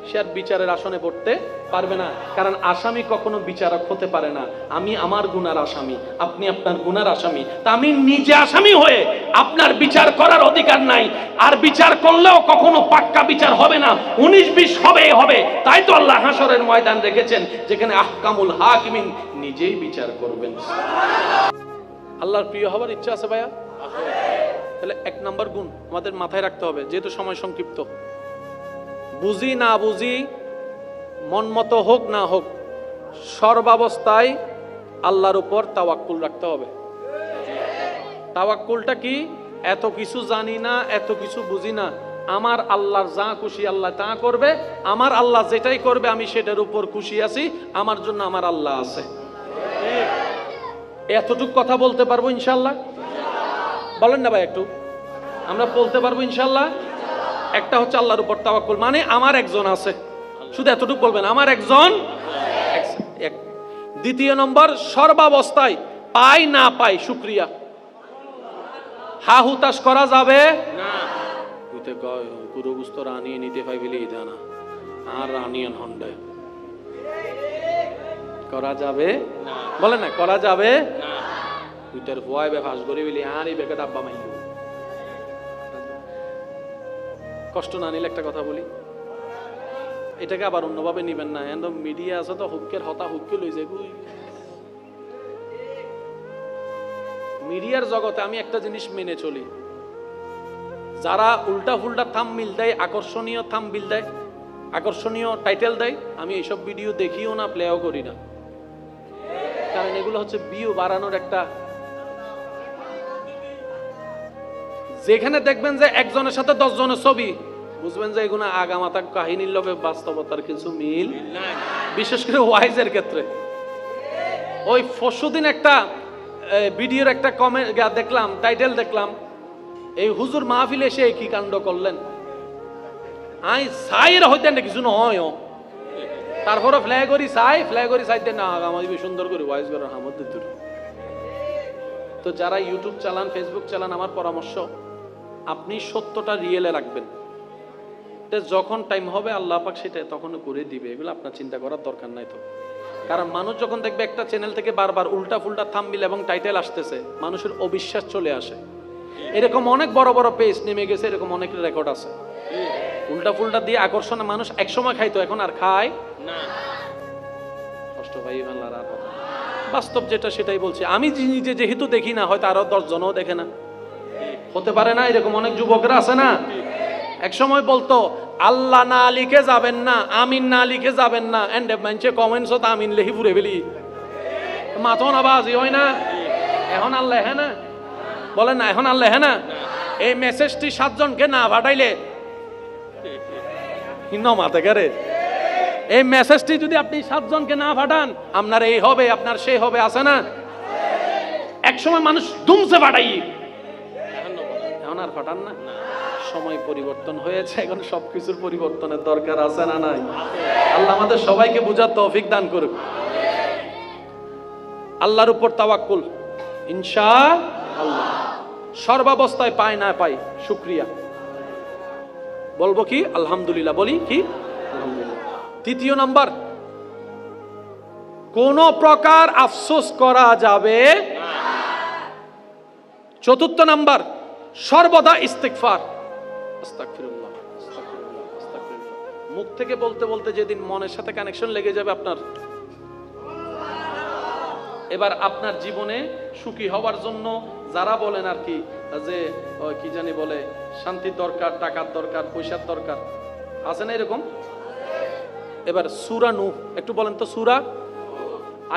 A: সে আর বিচারের আসনে বসতে পারবে না। কারণ আসামি কখনো বিচারক হতে পারে না। আমি আমার গুনার আসামি, আপনি আপনার গুনার আসামি। তা আমি নিজে আসামি হয়ে আপনার বিচার করার অধিকার নাই। আর বিচার করলেও কখনো পাক্কা বিচার হবে না, 19-20 হবে। তাই তো আল্লাহ হাসরের ময়দান রেখেছেন, যেখানে আহকামুল হাকিমিন নিজেই বিচার করবেন। আল্লাহর প্রিয় হবার ইচ্ছা আছে ভাইয়া? তাহলে 1 নম্বর গুণ আমাদের মাথায় রাখতে হবে, যেহেতু সময় সংক্ষিপ্ত। বুঝি না বুঝি, মন মতো হোক না হোক, সর্বাবস্থায় আল্লাহর উপর তাওয়াক্কুল রাখতে হবে। তাওয়াক্কুলটা কি? এত কিছু জানি না, এত কিছু বুঝি না, আমার আল্লাহর যা খুশি আল্লাহ তা করবে, আমার আল্লাহ যেটাই করবে আমি সেটার উপর খুশি আছি, আমার জন্য আমার আল্লাহ আছে। এতটুকু কথা বলতে পারবো ইনশাল্লাহ? বলেন না ভাই একটু, আমরা বলতে পারবো ইনশাল্লাহ? একটা হচ্ছে আল্লাহর উপর তাওয়াক্কুল, মানে আমার একজন আছে, শুধু এতটুকু বলবেন, আমার একজন। দ্বিতীয় নম্বর, সর্বাবস্থায় পাই না পাই শুকরিয়া। হা হুতাশ করা যাবে না। পুরো গুস্ত রানিয়ে নিতে পাই বলে এটা না, আর রানিয়ান হন্ডে করা যাবে না। বলে না করা যাবে না। উইটার ভয় বে ফাঁস করে বলি আর এই বেকে ডাব্বা মাইল। কষ্ট না নিলে একটা কথা বলি, এটাকে আবার অন্যভাবে নিবেন না। একদম মিডিয়া আছে তো, হুক্কের হতা হুক্কে লই যায়। মিডিয়ার জগতে আমি একটা জিনিস মেনে চলি, যারা উল্টা ফুল্টা থাম্বনেইল দেয়, আকর্ষণীয় থাম্বনেইল দেয়, আকর্ষণীয় টাইটেল দেয়, আমি এইসব ভিডিও দেখিও না, প্লেও করি না। কারণ এগুলো হচ্ছে ভিউ বাড়ানোর একটা, যেখানে দেখবেন যে একজনের সাথে 10 জনের ছবি, বুঝবেন যে এগুলো আগামাতা কাহিনীর লগে বাস্তবতার কিছু মিল নাই। বিশেষ করে ওয়াইজের ক্ষেত্রে। ওই পরশুদিন একটা ভিডিওর একটা কমেন্ট দেখলাম, টাইটেল দেখলাম, এই হুজুর মাহফিলে এসে কি কাণ্ড করলেন। আই সাইরা হইতেন না কিছু নয়, তারপরে ফ্ল্যাগরি সাইতে না আগামাদি সুন্দর করে ওয়াইজ করার হামদ দিত। তো যারা ইউটিউব চালান, ফেসবুক চালান, আমার পরামর্শ, আপনি সত্যটা রিয়েলে রাখবেন। যখন টাইম হবে আল্লাহ পাক সেটা তখন করে দিবে, এগুলো আপনার চিন্তা করার দরকার নাই তো। কারণ মানুষ যখন দেখবে একটা চ্যানেল থেকে বারবার উল্টা ফুল্টা থাম্বনেইল এবং টাইটেল আসতেছে, মানুষের অবিশ্বাস চলে আসে। এরকম অনেক বড় বড় পেজ নেমে গেছে, এরকম অনেক রেকর্ড আছে। উল্টা ফুল্টা দিয়ে আকর্ষণে মানুষ একসময় খাইতো, এখন আর খায় না। কষ্ট ভাই বাংলার আর কথা, বাস্তব যেটা সেটাই বলছি। আমি নিজে যেহেতু দেখি না, হয়তো আরো 10 জনও দেখে না, হতে পারে না। এরকম অনেক যুবকরা আছে না, এক সময় বলতো আল্লাহ না লিখে যাবেন না, আমিন না লিখে যাবেন না, এন্ড মানছে কমেন্টস তো আমিন লিখি পুরে ফেলি, মাথো না বাজি হয় না। এখন আল্লাহ হ্যাঁ না, বলেন না, এখন আল্লাহ হ্যাঁ না। এই মেসেজটি 7 জনকে না পাঠাইলে মাথা গেরে, এই মেসেজটি যদি আপনি 7 জনকে না পাঠান, আপনার এই হবে, আপনার সেই হবে, আছে না। এক সময় মানুষ দুমসে পাঠাই, এখন আর পাঠান না। সময় পরিবর্তন হয়েছে, এখন সবকিছুর পরিবর্তনের দরকার আছে না নাই? আল্লাহ আমাদের সবাইকে বুঝার তৌফিক দান করুক। আল্লাহর উপর তাওয়াক্কুল, ইনশাআল্লাহ। সর্বাবস্থায় পাই না পাই শুকরিয়া, বলবো কি আলহামদুলিল্লাহ, বলি কি আলহামদুলিল্লাহ। তৃতীয় নাম্বার, কোন প্রকার আফসোস করা যাবে না। চতুর্থ নাম্বার, সর্বদা ইস্তিগফার, আস্তাগফিরুল্লাহ, আস্তাগফিরুল্লাহ, আস্তাগফিরুল্লাহ। মুখ থেকে বলতে বলতে যেদিন মনের সাথে কানেকশন লেগে যাবে আপনার, এবার আপনার জীবনে সুখী হওয়ার জন্য যারা বলেন আর কি, যে কি জানি বলে শান্তির দরকার, টাকার দরকার, পয়সার দরকার, আছে না এরকম? এবার সূরা নূহ একটু বলেন তো, সূরা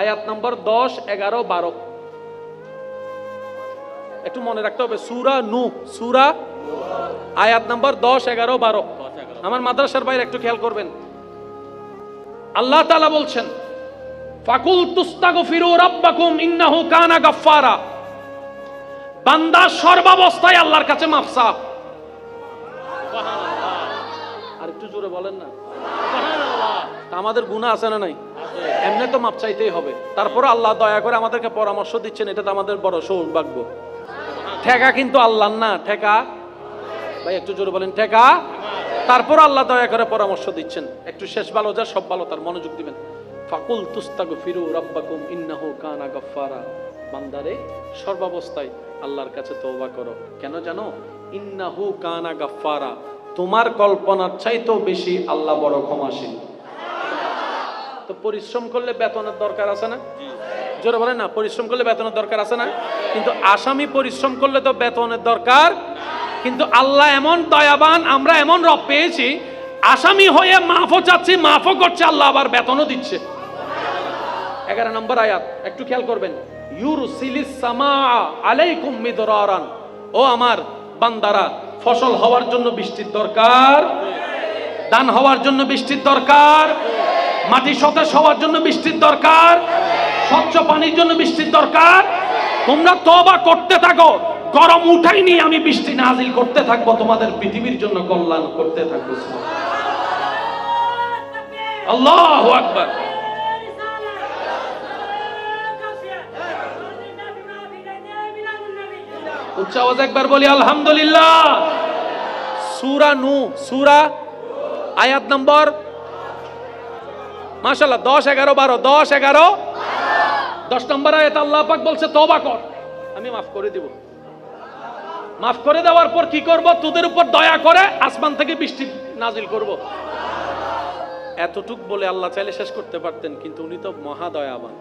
A: আয়াত নম্বর 10, 11, 12 একটু মনে রাখতে হবে। সূরা নূহ, সূরা আয়াত নম্বর 10, 11, 12। আমার মাদ্রাসার বাইরে একটু খেয়াল করবেন। আল্লাহ তাআলা বলছেন, ফাকুল তুস্তাগফিরু রাব্বাকুম ইন্নাহু কানা গাফফারা। বান্দা সর্বাবস্থায় আল্লাহর কাছে মাফ চাও। সুবহানাল্লাহ। আর একটু জোরে বলেন না সুবহানাল্লাহ। আমাদের গুনাহ আছে না নাই? এমনি তো মাপ চাইতেই হবে। তারপরে আল্লাহ দয়া করে আমাদেরকে পরামর্শ দিচ্ছেন, এটা তো আমাদের বড় সৌভাগ্য। ঠেকা কিন্তু আল্লাহর না, ঠেকা ভাই একটু জোরে বলেন, ঠেকা। তারপর আল্লাহ দয়া করে পরামর্শ দিচ্ছেন, একটু শেষ ভালো যা সব ভালো তার মনোযোগ দিবেন। ফাকুল তুস্তাগফিরু রাব্বাকুম ইন্নাহু কানা গাফফারা। বান্দারে সর্বাবস্থায় আল্লাহর কাছে তওবা করো। কেন জানো? ইন্নাহু কানা গাফফারা। তোমার কল্পনার চাইতেও বেশি আল্লাহ বড় ক্ষমাশীল। তো পরিশ্রম করলে বেতনের দরকার আছে না? জোরে বলেন না, পরিশ্রম করলে বেতনের দরকার আছে না? কিন্তু আসামি পরিশ্রম করলে তো বেতনের দরকার। কিন্তু আল্লাহ এমন দয়াবান, আমরা এমন রব পেয়েছি, আসামি হয়ে মাফও চাচ্ছি, মাফও করছে, আল্লাহ আবার বেতনও দিচ্ছে। 11 নম্বর আয়াত একটু খেয়াল করবেন। ইউরসিলিস সামাআ আলাইকুম মিদরারান। ও আমার বান্দারা, ফসল হওয়ার জন্য বৃষ্টির দরকার, ধান হওয়ার জন্য বৃষ্টির দরকার, মাটি সতেজ হওয়ার জন্য বৃষ্টির দরকার, স্বচ্ছ পানির জন্য বৃষ্টির দরকার। তোমরা তওবা করতে থাকো, গরম উঠাইনি আমি বৃষ্টি নাজিল করতে থাকবো, তোমাদের পৃথিবীর জন্য কল্যাণ করতে থাকবো। আল্লাহু আকবার। উচ্চ আওয়াজ একবার বলি আলহামদুলিল্লাহ। সূরা নূহ, সূরা আয়াত নম্বর মাশাআল্লাহ 10, 11, 12, 10, 11, 10 নম্বর আয়াত আল্লাহ পাক বলছে তওবা কর, আমি মাফ করে দেব। মাফ করে দেওয়ার পর কি করব? তোদের উপর দয়া করে আসমান থেকে বৃষ্টি নাজিল করব। এতটুক বলে আল্লাহ চাইলে শেষ করতে পারতেন, কিন্তু উনি তো মহা দয়াবান,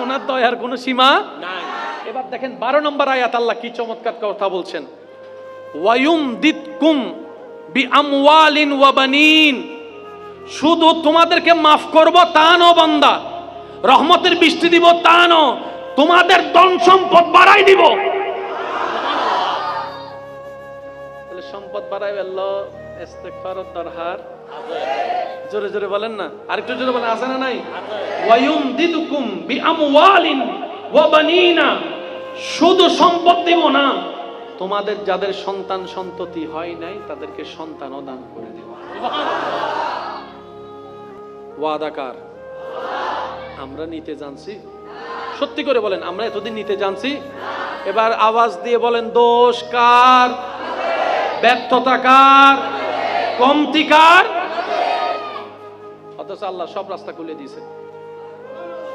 A: ওনার দয়ার কোনো সীমা নাই। এবার দেখেন 12 নম্বর আয়াত আল্লাহ কি চমৎকার কথা বলছেন। ওয়ায়ুমদিদকুম বিআমওয়ালিন ওয়া বানিন। শুধু তোমাদেরকে মাফ করব তা নয় বান্দা, রহমতের বৃষ্টি দিব তা নয়, তোমাদের ধন সম্পদ বাড়াই দিব। তাহলে সম্পদ বাড়াই আল্লাহ ইস্তিগফারের দরকার। জোরে জোরে বলেন না, আরেকটু জোরে বলেন, আছে না নাই? ওয়ায়ুমদিদকুম বিআমওয়ালিন ওয়া বানিনা। শুধু সম্পদ দিব না, তোমাদের যাদের সন্তান সন্ততি হয় নাই তাদেরকে সন্তানও দান করে দিব। ওয়াদাকার। আমরা নিতে জানছি? সত্যি করে বলেন, আমরা এতদিন নিতে জানছি? এবার আওয়াজ দিয়ে বলেন, দোষ কার? ব্যর্থতা কার? কমতি কার? অথচ আল্লাহ সব রাস্তা খুলে দিয়েছে।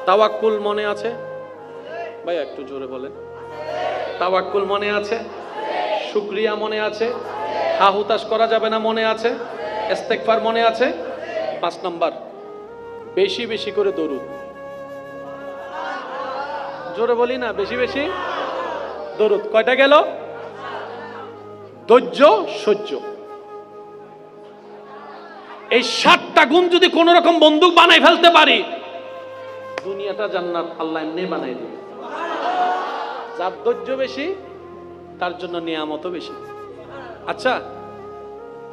A: তাওয়াক্কুল মনে আছে ভাই? একটু জোরে বলেন। তাওয়াক্কুল মনে আছে? শুকরিয়া মনে আছে? হা হুতাশ করা যাবে না মনে আছে? ইস্তিগফার মনে আছে? 5 নম্বর, বেশি বেশি করে দরুদ। জোরে বলি না, বেশি বেশি দরুদ। কয়টা গেল? ধৈর্য, সহ্য। এই 7টা গুণ যদি কোন রকম বন্দুক বানাই ফেলতে পারি, দুনিয়াটা জান্নাত আল্লাহ এমনি বানাই দিবে। যার ধৈর্য বেশি তার জন্য নিয়ামতও বেশি। আচ্ছা,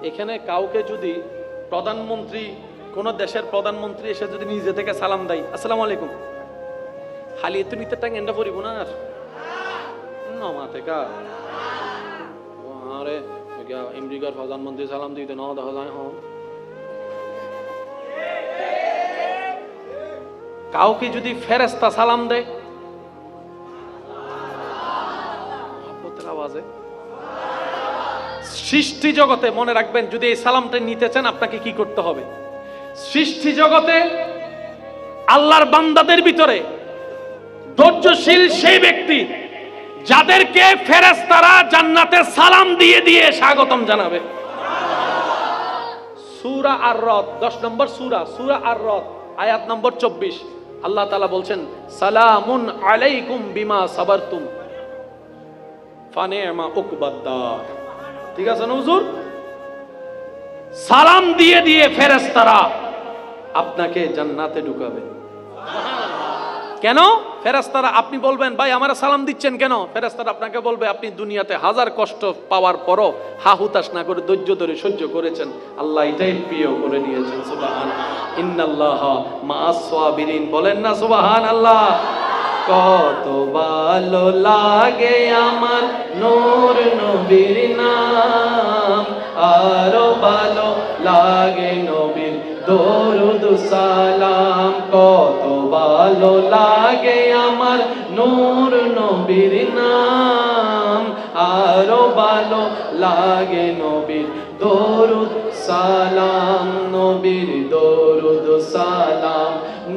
A: এখানে কাউকে যদি প্রধানমন্ত্রী, কোন দেশের প্রধানমন্ত্রী এসে যদি নিজে থেকে সালাম দেয়, আসসালামু আলাইকুম, খালি এত নিতে টাং এন্ডা পড়িব না আর নমা থেকে আরে আমেরিকার প্রধানমন্ত্রী সালাম দিতে না দেখা যায়। কাউকে যদি ফেরেশতা সালাম দেয়, আওয়াজে সৃষ্টি জগতে, মনে রাখবেন, যদি এই সালামটা নিতে চান আপনাকে কি করতে হবে? সৃষ্টি জগতে আল্লাহর বান্দাদের ভিতরে ধৈর্যশীল সেই ব্যক্তি যাদেরকে ফেরেশতারা জান্নাতে সালাম দিয়ে দিয়ে স্বাগতম জানাবে। সূরা আর-রাদ 10 নম্বর সূরা আর-রাদ আয়াত নম্বর 24 আল্লাহ তাআলা বলছেন সালামুন আলাইকুম বিমা সাবারতুম ফানি'মা উকবাদ্দার। ঠিক আছে না হুজুর? সালাম দিয়ে দিয়ে ফেরেশতারা আপনাকে জান্নাতে ঢুকাবে। কেন? ফেরেশতারা, আপনি বলবেন ভাই আমারে সালাম দিচ্ছেন কেন? ফেরেশতারা আপনাকে বলবে আপনি দুনিয়াতে হাজার কষ্ট পাওয়ার পরও হা হুতাশ না করে ধৈর্য ধরে সহ্য করেছেন, আল্লাহ এটাই প্রিয় করে নিয়েছেন। সুবহানাল্লাহ, ইন্নাল্লাহা মা'আস সাবিরিন। বলেন না সুবহানাল্লাহ। কত ভালো লাগে আমার নূর নবীর নাম, আরো ভালো লাগে নবীর দরুদ সালাম। কত ভালো লাগে আমার নূর নবীর নাম, আরো ভালো লাগে নবীর দরুদ সালাম। নবীর দরুদ সালাম,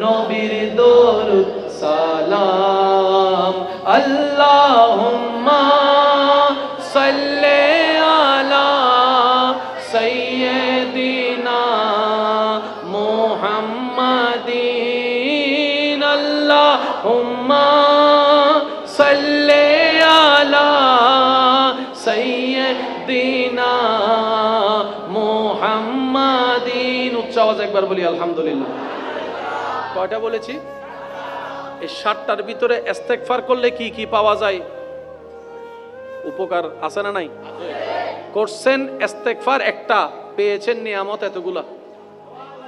A: নবীর দরুদ সালাম। আল্লাহুম্মা সাল্লি আলা সাইয়্যিদিনা মুহাম্মাদিন। আল্লাহুম্মা সাল্লি আলা সাইয়্যিদিনা মুহাম্মাদিন। উচ্চ আওয়াজে একবার বলি আলহামদুলিল্লাহ। কয়টা বলেছি? এই 60টার ভিতরে ইস্তেগফার করলে কি কি পাওয়া যায়? উপকার আছে না নাই? করছেন ইস্তেগফার একটা, পেয়েছেন নিয়ামত এতগুলা।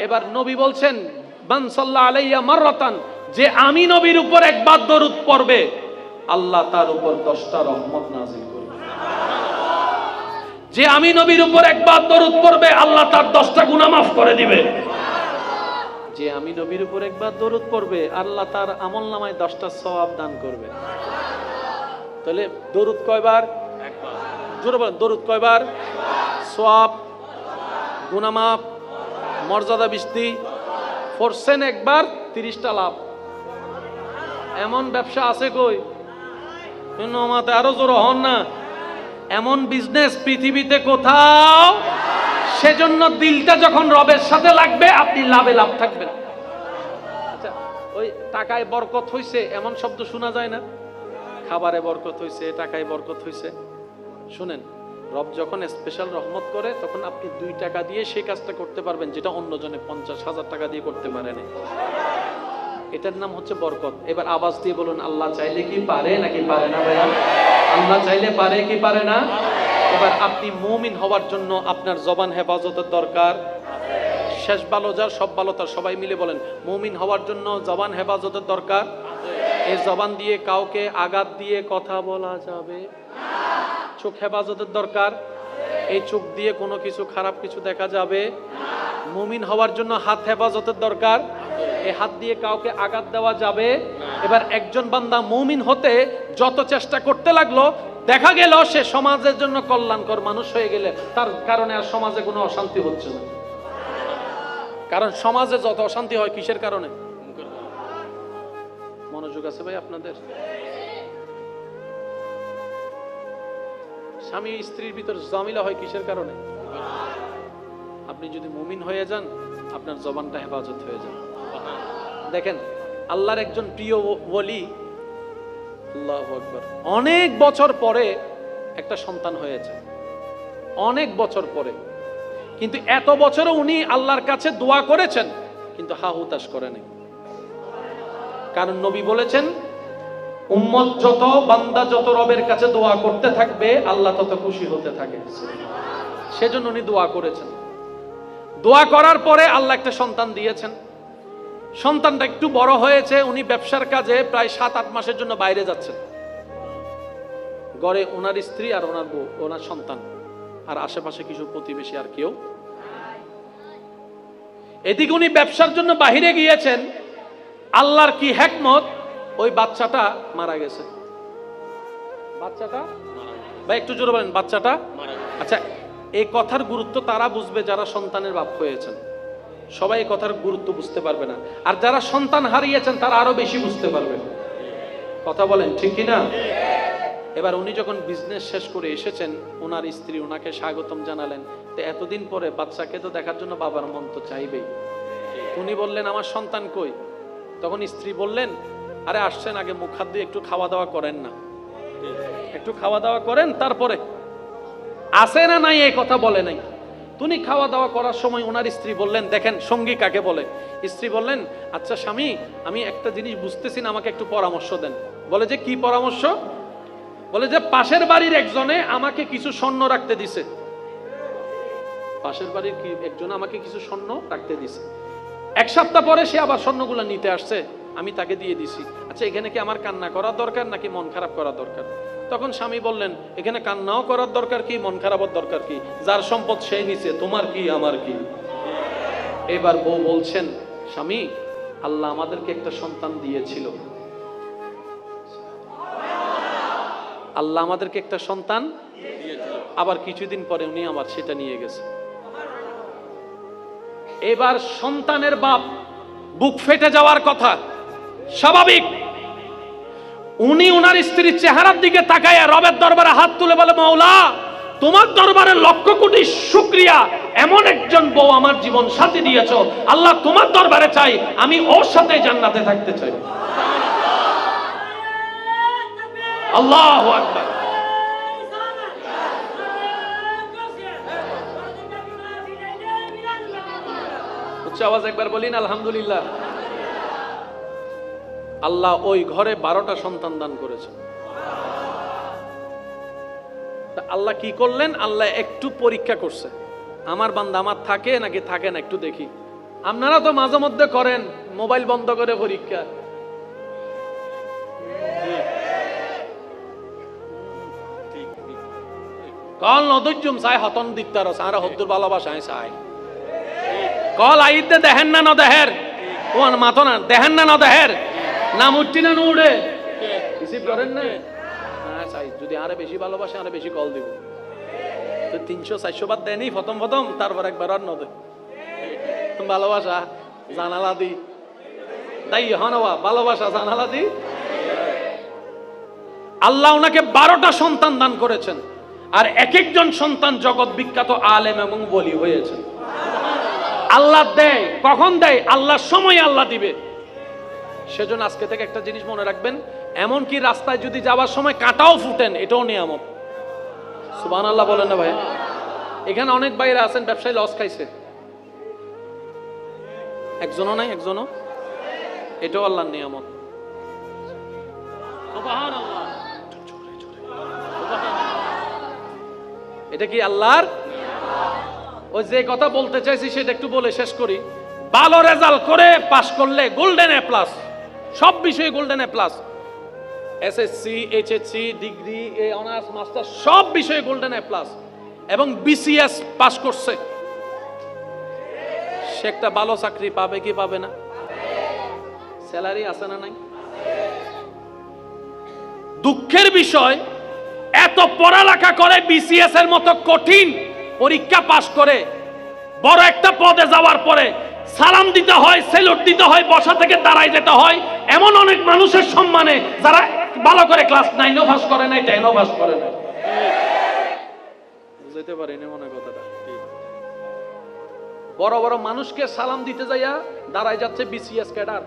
A: এবার নবী বলছেন মান সাল্লা আলাইয়া মাররাতান, যে আমি নবীর উপর একবার দরুদ পড়বে আল্লাহ তার উপর 10টা রহমত নাযিল করবে। যে আমি নবীর উপর একবার দরুদ পড়বে আল্লাহ তার 10টা গুনাহ মাফ করে দিবে। যে আমি নবীর উপর একবার দরুদ পড়বে আল্লাহ তার আমলনামায় 10টা সওয়াব দান করবে। তাহলে দরুদ কয়বার? একবার। জোরে বলেন, দরুদ কয়বার? সওয়াব, গুনাহ মাফ, মর্যাদা বৃদ্ধি। পড়ছেন একবার 30টা লাভ। এমন ব্যবসা আছে কই? আমাতে আরো জোর হন না। এমন বিজনেস পৃথিবীতে কোথাও। সেজন্য দিলটা যখন রবের সাথে লাগবে আপনি লাভে লাভ থাকবেন। আচ্ছা, ওই টাকায় বরকত হইছে এমন শব্দ শোনা যায় না? খাবারে বরকত হইছে, টাকায় বরকত হইছে। শুনেন, রব যখন স্পেশাল রহমত করে তখন আপনি 2 টাকা দিয়ে সেই কাজটা করতে পারবেন যেটা অন্যজনে 50,000 টাকা দিয়ে করতে পারে না। এটার নাম হচ্ছে বরকত। এবার আওয়াজ দিয়ে বলুন, আল্লাহ চাইলে কি পারে নাকি পারে না? ভাইয়া, আল্লাহ চাইলে পারে কি পারে না? এবার আপনি মুমিন হওয়ার জন্য আপনার জবান হেফাজতের দরকার। শেষ ভালো যার সব ভালো তার, সবাই মিলে বলেন মুমিন হওয়ার জন্য জবান হেফাজতের দরকার। এই জবান দিয়ে কাউকে আঘাত দিয়ে কথা বলা যাবে? চোখ হেফাজতের দরকার। এই চোখ দিয়ে কোনো কিছু খারাপ কিছু দেখা যাবে? মুমিন হওয়ার জন্য হাত হেফাজতের দরকার। এই হাত দিয়ে কাউকে আঘাত দেওয়া যাবে? এবার একজন বান্দা মুমিন হতে যত চেষ্টা করতে লাগলো, দেখা গেল সে সমাজের জন্য কল্যাণকর মানুষ হয়ে গেলে তার কারণে আর সমাজে কোনো অশান্তি হচ্ছে না। কারণ সমাজে যত অশান্তি হয় কিসের কারণে? মনোযোগ আছে ভাই আপনাদের? স্বামী স্ত্রীর ভিতর ঝামেলা হয় কিসের কারণে? আপনি যদি মুমিন হয়ে যান আপনার জবানটা হেফাজত হয়ে যায়। দেখেন, আল্লাহর একজন প্রিয় ওলি, আল্লাহু আকবার, অনেক বছর পরে একটা সন্তান হয়েছে, অনেক বছর পরে। কিন্তু এত বছরও উনি আল্লাহর কাছে দোয়া করেছেন কিন্তু হা হুতাশ করেনি। কারণ নবী বলেছেন উম্মত যত, বান্দা যত রবের কাছে দোয়া করতে থাকবে আল্লাহ তত খুশি হতে থাকে। সেজন্য উনি দোয়া করেছেন। দোয়া করার পরে আল্লাহ একটা সন্তান দিয়েছেন। সন্তানটা একটু বড় হয়েছে, উনি ব্যবসার কাজে প্রায় 7-8 মাসের জন্য বাইরে যাচ্ছেন। ঘরে ওনার স্ত্রী আর ওনার বউ, ওনার সন্তান, আর আশেপাশে কিছু প্রতিবেশী আর কেউ। এদিকে উনি ব্যবসার জন্য বাহিরে গিয়েছেন। আল্লাহর কি হিকমত, ওই বাচ্চাটা মারা গেছে। বাচ্চাটা ভাই একটু জোরে বলেন, বাচ্চাটা মারা গেছে। আচ্ছা, এই কথার গুরুত্ব তারা বুঝবে যারা সন্তানের বাপ হয়েছেন। সবাই এই কথার গুরুত্ব বুঝতে পারবে না, আর যারা সন্তান হারিয়েছেন তারা আরো বেশি বুঝতে পারবে। কথা বলেন ঠিক কিনা? এবার উনি যখন বিজনেস শেষ করে এসেছেন, ওনার স্ত্রী ওনাকে স্বাগতম জানালেন। তো এতদিন পরে বাচ্চাকে তো দেখার জন্য বাবার মন তো চাইবেই। উনি বললেন আমার সন্তান কই? তখন স্ত্রী বললেন, আরে আসছেন, আগে মুখ হাত দিয়ে একটু খাওয়া দাওয়া করেন না, একটু খাওয়া দাওয়া করেন তারপরে। আসে না নাই এই কথা বলে নাই। তুমি খাওয়া দাওয়া করার সময় ওনার স্ত্রী বললেন, দেখেন সঙ্গী কাকে বলে। স্ত্রী বললেন, আচ্ছা স্বামী, আমি একটা জিনিস বুঝতেছি না, আমাকে একটু পরামর্শ দেন। বলে যে কি পরামর্শ? বলে যে পাশের বাড়ির একজনে আমাকে কিছু স্বর্ণ রাখতে দিছে, পাশের বাড়ির কি একজন আমাকে কিছু স্বর্ণ রাখতে দিছে। এক সপ্তাহ পরে সে আবার স্বর্ণগুলো নিতে আসছে, আমি তাকে দিয়ে দিছি। আচ্ছা এখানে কি আমার কান্না করার দরকার নাকি মন খারাপ করার দরকার? তখন স্বামী বললেন, এখানে কান্নাও করার দরকার কি, মন খারাপের দরকার কি? যার সম্পদ সেই নিছে, তোমার কি আমার কি? এবার বউ বলছেন, স্বামী, আল্লাহ আমাদেরকে একটা সন্তান দিয়েছিল, আল্লাহ আমাদেরকে একটা সন্তান আবার কিছুদিন পরে উনি আমার সেটা নিয়ে গেছে। এবার সন্তানের বাপ বুক ফেটে যাওয়ার কথা স্বাভাবিক। উনি ওনার স্ত্রীর চেহারার দিকে তাকায় রবের দরবারে হাত তুলে বলে, মাওলা তোমার দরবারে লক্ষ কোটি শুকরিয়া, এমন একজন বউ আমার জীবন সাথী দিয়েছো। আল্লাহ তোমার দরবারে চাই আমি ওর সাথে জান্নাতে থাকতে চাই। আল্লাহু আকবার। উচ্চ আওয়াজ একবার বলিন আলহামদুলিল্লাহ। আল্লাহ ওই ঘরে 12টা সন্তান দান করেছেন। আল্লাহ কি করলেন? আল্লাহ একটু পরীক্ষা করছে, আমার বান্দা আমার থাকে নাকি থাকে না, একটু দেখি। আপনারা তো মাঝে মধ্যে করেন মোবাইল বন্ধ করে পরীক্ষা। কল নদুজুম চাই হতন দিকতার সারা হদ্দুর ভালোবাসায় চাই। কল আইতে দেখেন না নদেহের ওয়ান মাথো না দেখেন না নদেহের নাম উঠছি না উড়ে রিসিভ করেন না। হ্যাঁ চাই, যদি আরে বেশি ভালোবাসে আরে বেশি কল দিব। তো 300-400 বার দেয়নি প্রথম প্রথম, তারপর একবার আর নদে ভালোবাসা জানালা দি তাই হনবা ভালোবাসা জানালা দি। আল্লাহ ওনাকে 12টা সন্তান দান করেছেন, আর এক একজন সন্তান জগৎ বিখ্যাত আলেম এবং বলি হয়েছে। আল্লাহ দেয়, কখন দেয়? আল্লাহর সময় আল্লাহ দিবে। সেজন্য আজকে থেকে একটা জিনিস মনে রাখবেন, এমন কি রাস্তায় যদি যাওয়ার সময় কাঁটাও ফুটেন, এটাও নিয়ামত। সুবহানাল্লাহ বলেন না ভাই? এখানে অনেক বাইরে আছেন ব্যবসায়ী লস খাইছে, একজনও নাই, একজনও, এটাও আল্লাহর নিয়ামত। সুবহানাল্লাহ, এটা কি আল্লাহর? ওই যে কথা বলতে চাইছি সেটা একটু বলে শেষ করি। ভালো রেজাল্ট করে পাশ করলে গোল্ডেন এ প্লাস, সব বিষয়ে golden A plus, SSC, HSC, degree, honours, master, সব বিষয়ে গোল্ডেন এ প্লাস, এবং বিসিএস পাস করছে, সে একটা ভালো চাকরি পাবে কি পাবে না? স্যালারি আছে না নাই? দুঃখের বিষয়, এত পড়ালেখা করে বিসিএস এর মতো কঠিন পরীক্ষা পাশ করে বড় একটা পদে যাওয়ার পরে সালাম দিতে হয়, সেলুট দিতে হয়, বসা থেকে দাঁড়ায় যেতে হয় এমন অনেক মানুষের সম্মানে যারা ভালো করে ক্লাস 9ও পাস করে নাই, 10ও পাস করে নাই। বুঝতে পারেন মনে কথাটা? বড় বড় মানুষকে সালাম দিতে যাইয়া দাঁড়ায় যাচ্ছে বিসিএস ক্যাডার।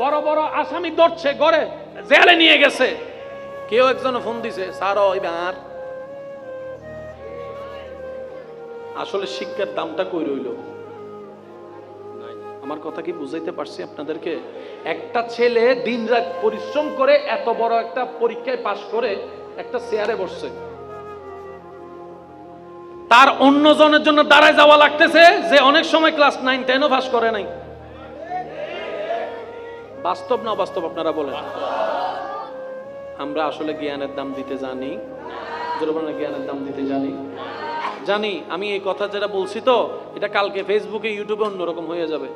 A: বড় বড় আসামি ধরছে, গড়ে জেলে নিয়ে গেছে, কেউ একজন ফোন দিছে, স্যার এবার আসলে শিক্ষার দামটা কই রইল? আমার কথা কি বুঝাইতে পারছি আপনাদেরকে? একটা ছেলে দিনরাত পরিশ্রম করে এত বড় একটা পরীক্ষায় পাশ করে একটা চেয়ারে বসছে, তার অন্য জনের জন্য দাঁড়ায় যাওয়া লাগতেছে যে অনেক সময় ক্লাস 9, 10ও পাস করে নাই। বাস্তব না বাস্তব আপনারা বলেন? আমরা আসলে জ্ঞানের দাম দিতে জানি? জ্ঞানের দাম দিতে জানি? জানি। আমি এই কথা যেটা বলছি তো, এটা কালকে ফেসবুকে, ইউটিউবে অন্যরকম হয়ে যাবে।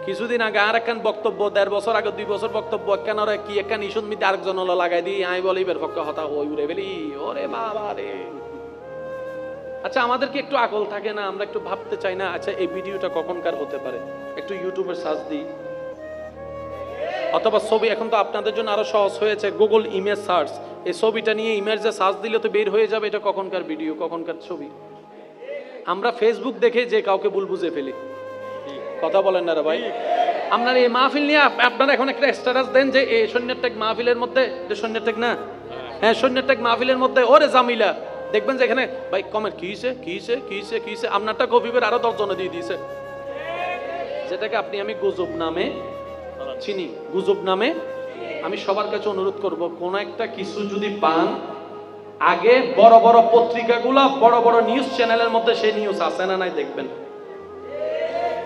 A: কিছুদিন আগে আর একখান বক্তব্য, 1.5 বছর আগে 2 বছর বক্তব্য, একখান ওরা কি একখান ইস্যুর মধ্যে আরেকজন হলো লাগাই দিই, আমি বলি বের পক্ষে হতা হই উড়ে ফেলি, ওরে বাবা রে। আচ্ছা আমাদেরকে একটু আকল থাকে না? আমরা একটু ভাবতে চাই না, আচ্ছা এই ভিডিওটা কখনকার হতে পারে? একটু ইউটিউবে সার্চ দিই, অথবা ছবি, এখন তো আপনাদের জন্য আরো সহজ হয়েছে গুগল ইমেজ সার্চ, এই ছবিটা নিয়ে ইমেজে সার্চ দিলে তো বের হয়ে যাবে এটা কখনকার ভিডিও, কখনকার ছবি। আমরা ফেসবুক দেখে যে কাউকে ভুল বুঝে ফেলি, কথা বলেন না রে ভাই? আপনার এই মাহফিল নিয়ে আপনারা এখন একটা স্ট্যাটাস দেন যে এই সৈন্যের ট্যাগ মাহফিলের মধ্যে, এটা সৈন্যের ট্যাগ না, হ্যাঁ সৈন্যের ট্যাগ মাহফিলের মধ্যে, ওরে জামিলা, দেখবেন যে এখানে ভাই কমেন্ট কি হইছে কি হইছে কি হইছে কি হইছে, আপনারটা কপি করে আরো 10 জনে দিয়ে দিয়েছে, যেটাকে আপনি আমি গুজব নামে চিনি, গুজব নামে। আমি সবার কাছে অনুরোধ করব, কোন একটা কিছু যদি পান, আগে বড় বড় পত্রিকাগুলা, বড় বড় নিউজ চ্যানেলের মধ্যে সেই নিউজ আছে না নাই দেখবেন।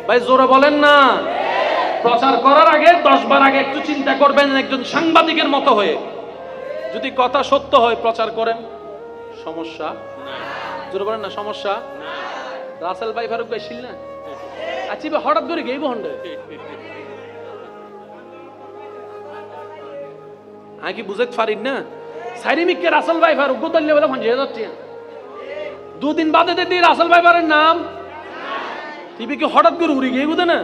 A: ভাই জোরে বলেন না। প্রচার করার আগে 10 বার আগে একটু চিন্তা করবেন, একজন সাংবাদিকের মতো হয়ে। যদি কথা সত্য হয় প্রচার করেন, সমস্যা জোরে বলেন না, সমস্যা। রাসেল ভাই ফারুক ভাই ছিল না, আচ্ছা হঠাৎ করে গেইব হন্ডে আমি কি বুঝাইতে পারি না? সাইরিমিককে রাসেল ভাই ফারুক গোতাল্লে বলে 50,000 দুদিন বাদে দিদি রাসেল ভাই ফারের নাম টিভি কি হঠাৎ করে উড়ি গিয়ে বুঝে না,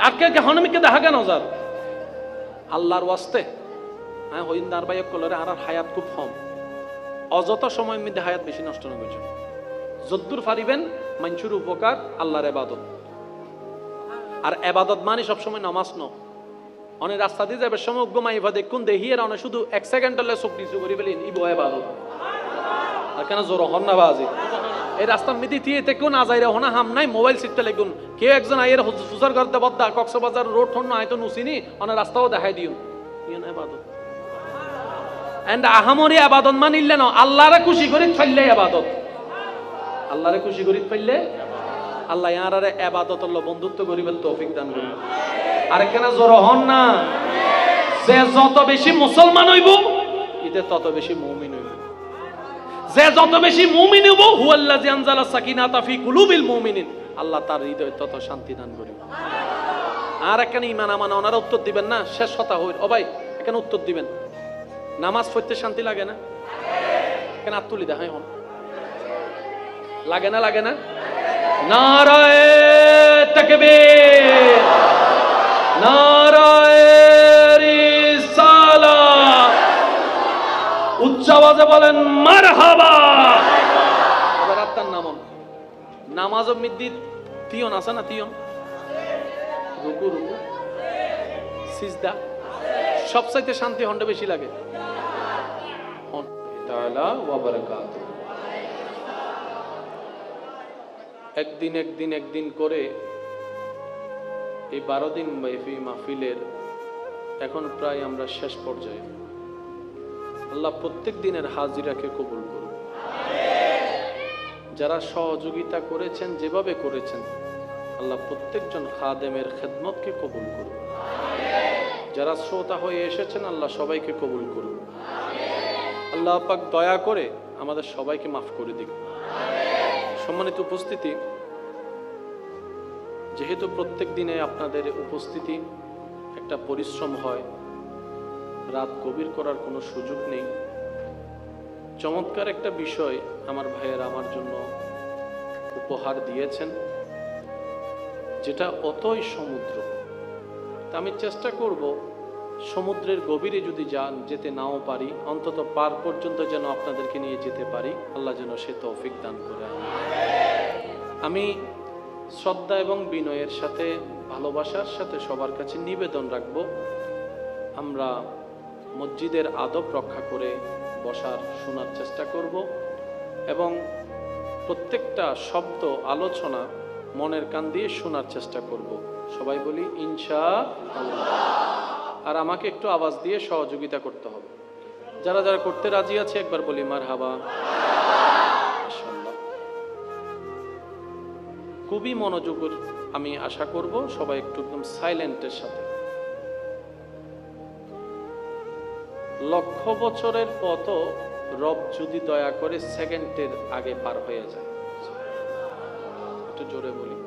A: আজকে হনমিককে দেখা কেন যার আল্লাহর ওয়াস্তে। হ্যাঁ হইন্দার ভাই কলরে আর হায়াত খুব কম, অযথা সময় মধ্যে হায়াত বেশি নষ্ট না করছেন। যদ্দুর পারিবেন মানুষের উপকার, আল্লাহর ইবাদত। আর ইবাদত মানে সবসময় নামাজ ন। অনেক রাস্তা দিয়ে যাবে সময় মাইফা দেখুন দেখি এর অনেক শুধু 1 সেকেন্ড হলে চোখ নিচু করে ফেলেন, ইবো ইবাদত। আর কেন জোর হন না বাজি এই রাস্তার মিদি দিয়ে দেখুন আজাইরা হনা হাম নাই, মোবাইল সিটটা লেগুন কেউ একজন আইয়ের হুজুর করতে বদ্দা কক্সবাজার রোড হন না হয়তো নুসিনি অনেক রাস্তাও দেখাই দিও, ইয়েন ইবাদত। এন্ড আহামরি ইবাদত মানিলে না, আল্লাহরে খুশি করি ফেললে ইবাদত, আল্লাহরে খুশি করি ফেললে আল্লাহ ইয়ারারে ইবাদত আল্লাহ বন্ধুত্ব করিবেন তৌফিক দান করুন। আর কেন জোর হন না, যে যত বেশি মুসলমান হইব এতে তত বেশি মুমিন হইব, যে যত বেশি মুমিন হইব হুয়াল্লাযী আনজালা সাকিনাতা ফি কুলুবিল মুমিনিন, আল্লাহ তার হৃদয়ে তত শান্তি দান করিবে। আর এখানে ঈমান আমানা ওনারা উত্তর দিবেন না, শেষ কথা হইল ও ভাই এখানে উত্তর দিবেন। নামাজ পড়তে শান্তি লাগে না? কেন হাত তুলি দেখাই হন, লাগে না লাগে না? নারায়ে তাকবীর, নারায়ে রিসালাত, উচ্চ আওয়াজে বলেন মারহাবা। এবার আপনার নামন নামাজ মিদ্দি তিয়ন আছে না, তিয়ন রুকু রুকু সিজদা সবচাইতে শান্তি হন্ডে বেশি লাগে। তাআলা ওয়া বারাকাতুহু। একদিন করে এই 12 দিন ব্যাপী মাহফিলের এখন প্রায় আমরা শেষ পর্যায়ে। আল্লাহ প্রত্যেক দিনের হাজিরাকে কবুল করুন। যারা সহযোগিতা করেছেন, যেভাবে করেছেন, আল্লাহ প্রত্যেকজন খাদেমের খেদমতকে কবুল করুন। যারা শ্রোতা হয়ে এসেছেন আল্লাহ সবাইকে কবুল করুন। আল্লাহ পাক দয়া করে আমাদের সবাইকে মাফ করে দিন। সম্মানিত উপস্থিতি, যেহেতু প্রত্যেক দিনে আপনাদের উপস্থিতি একটা পরিশ্রম হয়, রাত গভীর করার কোনো সুযোগ নেই। চমৎকার একটা বিষয় আমার ভাইয়েরা আমার জন্য উপহার দিয়েছেন, যেটা অতই সমুদ্র। তা আমি চেষ্টা করব সমুদ্রের গভীরে যদি যেতে নাও পারি, অন্তত পার পর্যন্ত যেন আপনাদেরকে নিয়ে যেতে পারি। আল্লাহ যেন সে তৌফিক দান করে। আমি শ্রদ্ধা এবং বিনয়ের সাথে, ভালোবাসার সাথে সবার কাছে নিবেদন রাখব, আমরা মসজিদের আদব রক্ষা করে বসার শোনার চেষ্টা করব এবং প্রত্যেকটা শব্দ আলোচনা মনের কান দিয়ে শোনার চেষ্টা করব। সবাই বলি ইনশাআল্লাহ। আর আমাকে একটু আওয়াজ দিয়ে সহযোগিতা করতে হবে। যারা যারা করতে রাজি আছে একবার বলি মারহাবা। খুবই মনোযোগের আমি আশা করব, সবাই একটু একদম সাইলেন্টের সাথে। লক্ষ বছরের পথও রব যদি দয়া করে সেকেন্ডের আগে পার হয়ে যায়। একটু জোরে বলি।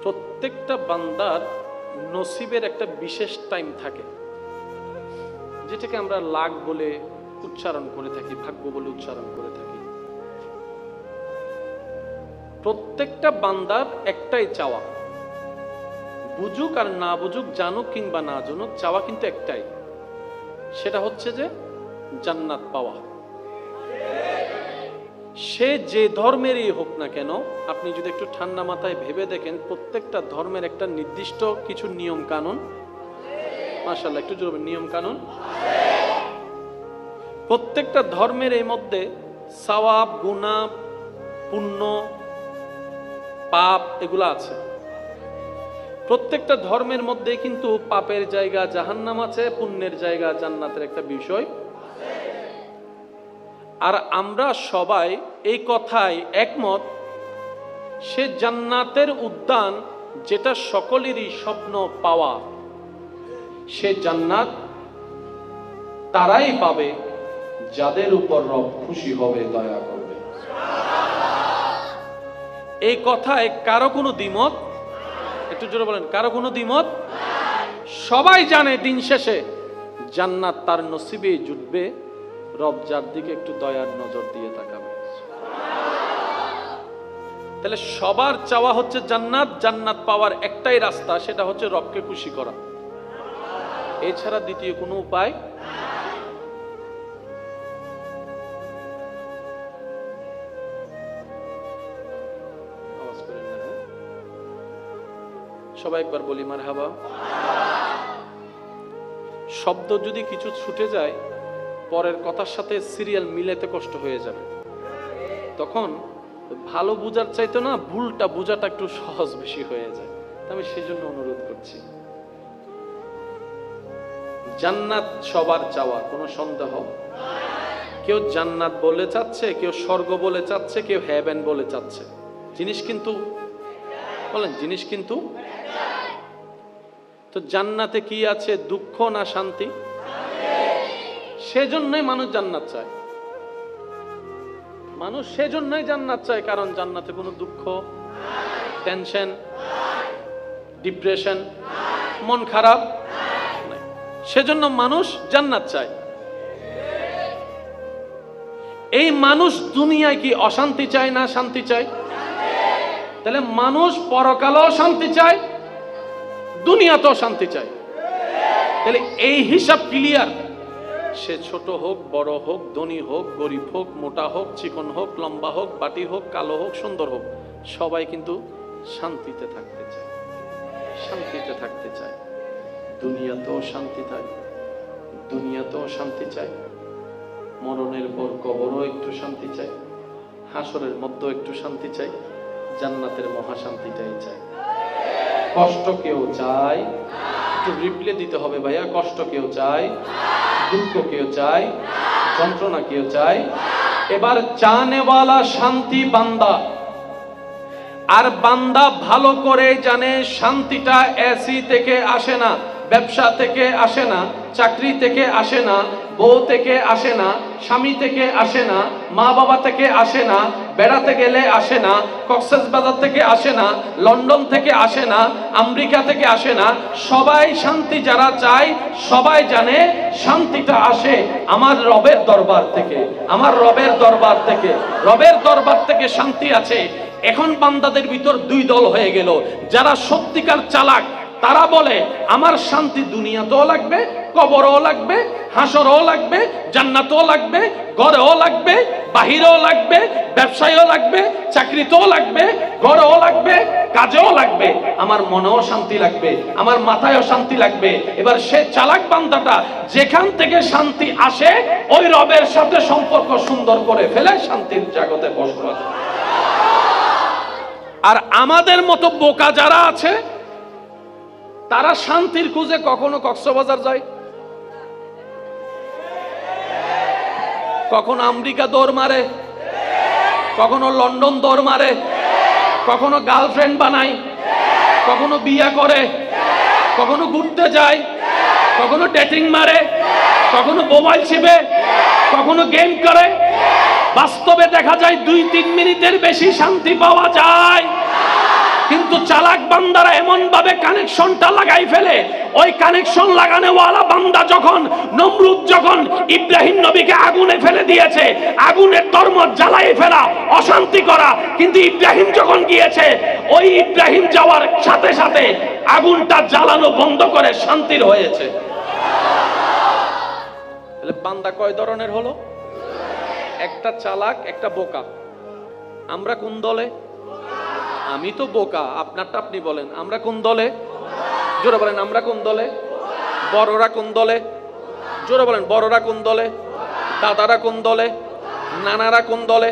A: প্রত্যেকটা বান্দার নসিবের একটা বিশেষ টাইম থাকে, যেটাকে আমরা লাখ বলে উচ্চারণ করে থাকি, ভাগ্য বলে উচ্চারণ করে থাকি। প্রত্যেকটা বান্দার একটাই চাওয়া, বুঝুক আর না বুঝুক, জানুক কিংবা না জানুক, চাওয়া কিন্তু একটাই, সেটা হচ্ছে যে জান্নাত পাওয়া। সে যে ধর্মেরই হোক না কেন, আপনি যদি একটু ঠান্ডা মাথায় ভেবে দেখেন, প্রত্যেকটা ধর্মের একটা নির্দিষ্ট কিছু নিয়ম কানুন, মাশাআল্লাহ একটু জোরে নিয়ম কানুন, প্রত্যেকটা ধর্মের এই মধ্যে সওয়াব, গুনাহ, পুণ্য, পাপ এগুলো আছে। প্রত্যেকটা ধর্মের মধ্যে কিন্তু পাপের জায়গা জাহান্নাম আছে, পুণ্যের জায়গা জান্নাতের একটা বিষয়। আর আমরা সবাই এই কথায় একমত, সে জান্নাতের উদ্যান যেটা সকলেরই স্বপ্ন পাওয়া, সে জান্নাত তারাই পাবে যাদের উপর রব খুশি হবে, দয়া করবে। এই কথায় কারো কোনো দ্বিমত, একটু জোরে বলেন, কারো কোনো দ্বিমত? সবাই জানে দিন শেষে জান্নাত তার নসিবে জুটবে, রব যার দিকে একটু দয়ার নজর দিয়ে তাকাবে। তাহলে সবার চাওয়া হচ্ছে জান্নাত। জান্নাত পাওয়ার একটাই রাস্তা, সেটা হচ্ছে রবকে খুশি করা, এছাড়া দ্বিতীয় কোনো উপায়। সবাই একবার বলি মারহাবা। শব্দ যদি কিছু ছুটে যায়, পরের কথার সাথে সিরিয়াল মিলাতে কষ্ট হয়ে যাবে। তখন ভালো বুঝার চাইতো না, ভুলটা বোঝাটা একটু সহজ বেশি হয়ে যায়। আমি সেজন্য অনুরোধ করছি, জান্নাত সবার চাওয়া, কোনো সন্দেহ। কেউ জান্নাত বলে চাচ্ছে, কেউ স্বর্গ বলে চাচ্ছে, কেউ হেভেন বলে চাচ্ছে। জিনিস কিন্তু বলেন, জিনিস কিন্তু। তো জান্নাতে কি আছে, দুঃখ না শান্তি? সেজন্যই মানুষ জান্নাত চায়। মানুষ সেজন্যই জান্নাত চায়, কারণ জান্নাতে কোনো দুঃখ, টেনশন, ডিপ্রেশন, মন খারাপ নাই। সেজন্য মানুষ জান্নাত চায়। এই মানুষ দুনিয়ায় কি অশান্তি চায় না শান্তি চায়? তাহলে মানুষ পরকালেও শান্তি চায়, দুনিয়াতেও শান্তি চায়। তাহলে এই হিসাব ক্লিয়ার। সে ছোট হোক, বড় হোক, ধনী হোক, গরিব হোক, মোটা হোক, চিকন হোক, লম্বা হোক, বাটি হোক, কালো হোক, সুন্দর হোক, সবাই কিন্তু শান্তিতে থাকতে চায়, শান্তিতে থাকতে চায়। দুনিয়াতেও শান্তি চায়, দুনিয়াতেও শান্তি চায়, মরণের পর কবরও একটু শান্তি চায়, হাসরের মধ্যেও একটু শান্তি চায়, জান্নাতের মহাশান্তিটাই চায়। কষ্ট কেউ চায়? একটু রিপ্লে দিতে হবে ভাইয়া। কষ্ট কেউ চায়? দুঃখ কেউ চায়? যন্ত্রণা কেউ চায়? এবার চানেওয়ালা শান্তি বান্দা। আর বান্দা ভালো করে জানে শান্তিটা এসি থেকে আসে না, ব্যবসা থেকে আসে না, চাকরি থেকে আসে না, বউ থেকে আসে না, স্বামী থেকে আসে না, মা বাবা থেকে আসে না, বেড়াতে গেলে আসে না, কক্সবাজার থেকে আসে না, লন্ডন থেকে আসে না, আমেরিকা থেকে আসে না। সবাই শান্তি যারা চায়, সবাই জানে শান্তিটা আসে আমার রবের দরবার থেকে, আমার রবের দরবার থেকে। রবের দরবার থেকে শান্তি আছে। এখন বান্দাদের ভিতর দুই দল হয়ে গেল। যারা সত্যিকার চালাক, তারা বলে আমার শান্তি দুনিয়াতেও লাগবে, কবরও লাগবে, হাসরও লাগবে, জান্নাতও লাগবে, ঘরেও লাগবে, বাহিরেও লাগবে, ব্যবসায়ও লাগবে, চাকরিতেও লাগবে, ঘরেও লাগবে, কাজেও লাগবে, আমার মনেও শান্তি লাগবে, আমার মাথায়ও শান্তি লাগবে। এবার সে চালাক বান্দাটা যেখান থেকে শান্তি আসে, ওই রবের সাথে সম্পর্ক সুন্দর করে ফেলে শান্তির জগতে বসবাস। আর আমাদের মতো বোকা যারা আছে, তারা শান্তির খুঁজে কখনো কক্সবাজার যায়, কখনো আমেরিকা দৌড় মারে, কখনো লন্ডন দৌড় মারে, কখনো গার্লফ্রেন্ড বানায়, কখনো বিয়ে করে, কখনো ঘুরতে যায়, কখনো ডেটিং মারে, কখনো মোবাইল ছিপে, কখনো গেম করে। বাস্তবে দেখা যায় 2-3 মিনিটের বেশি শান্তি পাওয়া যায়, কিন্তু চালাক বান্দারা এমন ভাবে কানেকশনটা লাগাই ফেলে, ওই কানেকশন লাগানোওয়ালা বান্দা যখন নমরুদ যখন ইব্রাহিম নবীকে আগুনে ফেলে দিয়েছে, আগুনের ধর্ম জ্বালাই ফেলা, অশান্তি করা, কিন্তু ইব্রাহিম যখন গিয়েছে ওই ইব্রাহিম যাওয়ার সাথে সাথে আগুনটা জ্বালানো বন্ধ করে শান্তির হয়েছে। তাহলে বান্দা কয় ধরনের হলো? একটা চালাক, একটা বোকা। আমরা কোন দলে? আমি তো বোকা, আপনারটা আপনি বলেন। আমরা কোন দলে? জোরে বলেন আমরা কোন দলে? বড়রা কোন দলে? জোরে বলেন বড়রা কোন দলে? দাদারা কোন দলে? নানারা কোন দলে?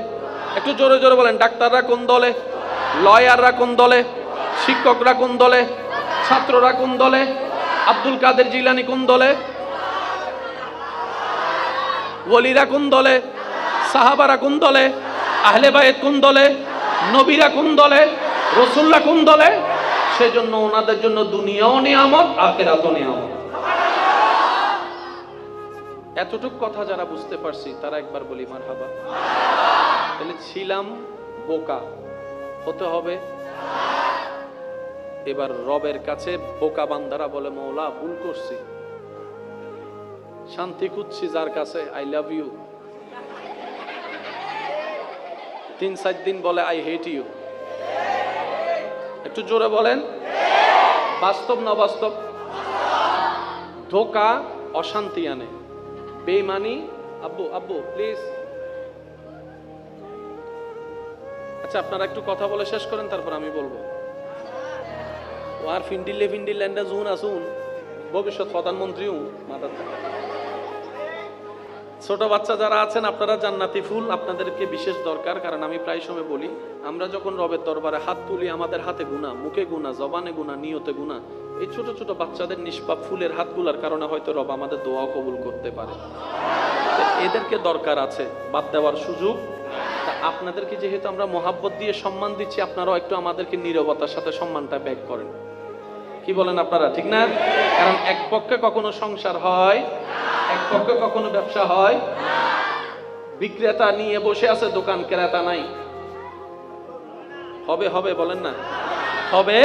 A: একটু জোরে জোরে বলেন। ডাক্তাররা কোন দলে? লয়াররা কোন দলে? শিক্ষকরা কোন দলে? ছাত্ররা কোন দলে? আব্দুল কাদের জিলানী কোন দলে? ওলিরা কোন দলে? সাহাবারা কোন দলে? আহলে বায়েত কোন দলে? নবীরা কোন দলে? রাসূলরা কোন দলে? সেজন্য ওনাদের জন্য দুনিয়াও নিয়ামত, আখিরাতও নিয়ামত। এতটুক কথা যারা বুঝতে পারছি তারা একবার বলি মারহাবা। তাহলে ছিলাম বোকা, হতে হবে। এবার রবের কাছে বোকা বান্দারা বলে মওলা ভুল করছি, শান্তি খুঁজছি যার কাছে, আই লাভ ইউ। 3-4 দিন বলে আই হেট ইউ। একটু জোরে বলেন। বাস্তব না বাস্তব? ধোঁকা অশান্তি আনে, বেঈমানি। আব্বু আব্বু প্লিজ। আচ্ছা আপনারা একটু কথা বলে শেষ করেন, তারপর আমি বলবো। ও আর ফিন্ডিলে ফিন্ডিল্যান্ডে জুন আসুন, ভবিষ্যৎ প্রধানমন্ত্রী মাথার। ছোট বাচ্চা যারা আছেন আপনারা জান্নাতি ফুল, আপনাদেরকে বিশেষ দরকার। কারণ আমি প্রায় সময় বলি, আমরা যখন রবের দরবারে হাত তুলি আমাদের হাতে গুনাহ, মুখে গুনাহ, জবানে গুনাহ, নিয়তে গুনাহ। এই ছোট ছোট বাচ্চাদের নিষ্পাপ ফুলের হাতগুলার কারণে হয়তো রব আমাদের দোয়া কবুল করতে পারে। এদেরকে দরকার আছে, বাদ দেওয়ার সুযোগ। আপনাদেরকে যেহেতু আমরা মহাব্বত দিয়ে সম্মান দিচ্ছি, আপনারাও একটু আমাদেরকে নীরবতার সাথে সম্মানটা ব্যাক করেন। কি বলেন আপনারা, ঠিক না? কারণ এক পক্ষে কখনো সংসার হয়, এক পক্ষে কখনো ব্যবসা হয়। বিক্রেতা নিয়ে বসে আছে দোকান, ক্রেতা নাই। হবে হবে বলেন না? হবে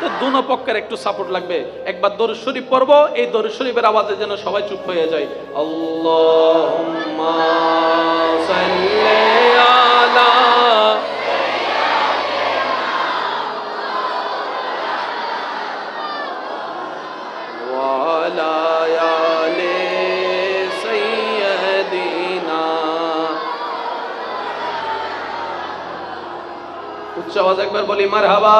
A: তো দুনো পক্ষের একটু সাপোর্ট লাগবে। একবার দরুদ শরীফ পড়বো, এই দরুদ শরীফের আওয়াজে যেন সবাই চুপ হয়ে যায়। আল্লাহুম্মা সাল্লি আলা ওয়ালা আলি সাইয়্যিদিনা। উচ্চ আওয়াজ একবার বলি মারহাবা।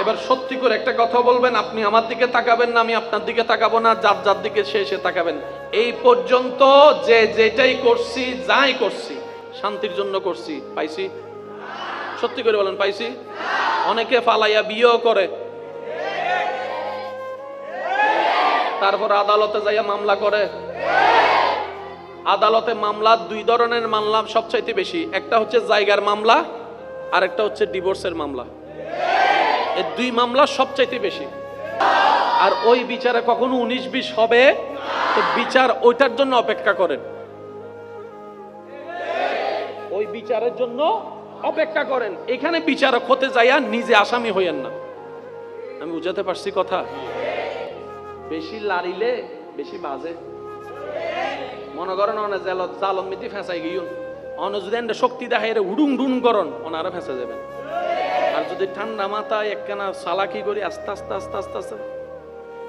A: এবার সত্যি করে একটা কথা বলবেন, আপনি আমার দিকে তাকাবেন না, আমি আপনার দিকে তাকাবো না, যার যার দিকে সে তাকাবেন। এই পর্যন্ত যে যেটাই করছি, যাই করছি শান্তির জন্য করছি, পাইছি? সত্যি করে বলেন পাইছি? অনেকে ফালাইয়া বিয়েও করে, তারপর আদালতে যাইয়া মামলা করে। আদালতে মামলা দুই ধরনের মামলা সবচাইতে বেশি, একটা হচ্ছে জায়গার মামলা, আর একটা হচ্ছে ডিভোর্সের মামলা। এই দুই মামলা সবচাইতে বেশি। আর ওই বিচারে কখনো 19-20 হবে তো বিচার ওইটার জন্য অপেক্ষা করেন, ওই বিচারের জন্য অপেক্ষা করেন। এখানে বিচারক হতে যাইয়া নিজে আসামি হইয়েন না। আমি বুঝাতে পারছি কথা? বেশি লাড়িলে বেশি বাজে। মনে করেন অনে জালন মিতি ফেঁসাই গিয়েন, অন যদি এন্ড শক্তি দেখাই উডুং ডুং করন, ওনারা ফেঁসে যাবেন। আর যদি ঠান্ডা মাথায় একখানা চালাকি করি আস্তে আস্তে আস্তে আস্তে আস্তে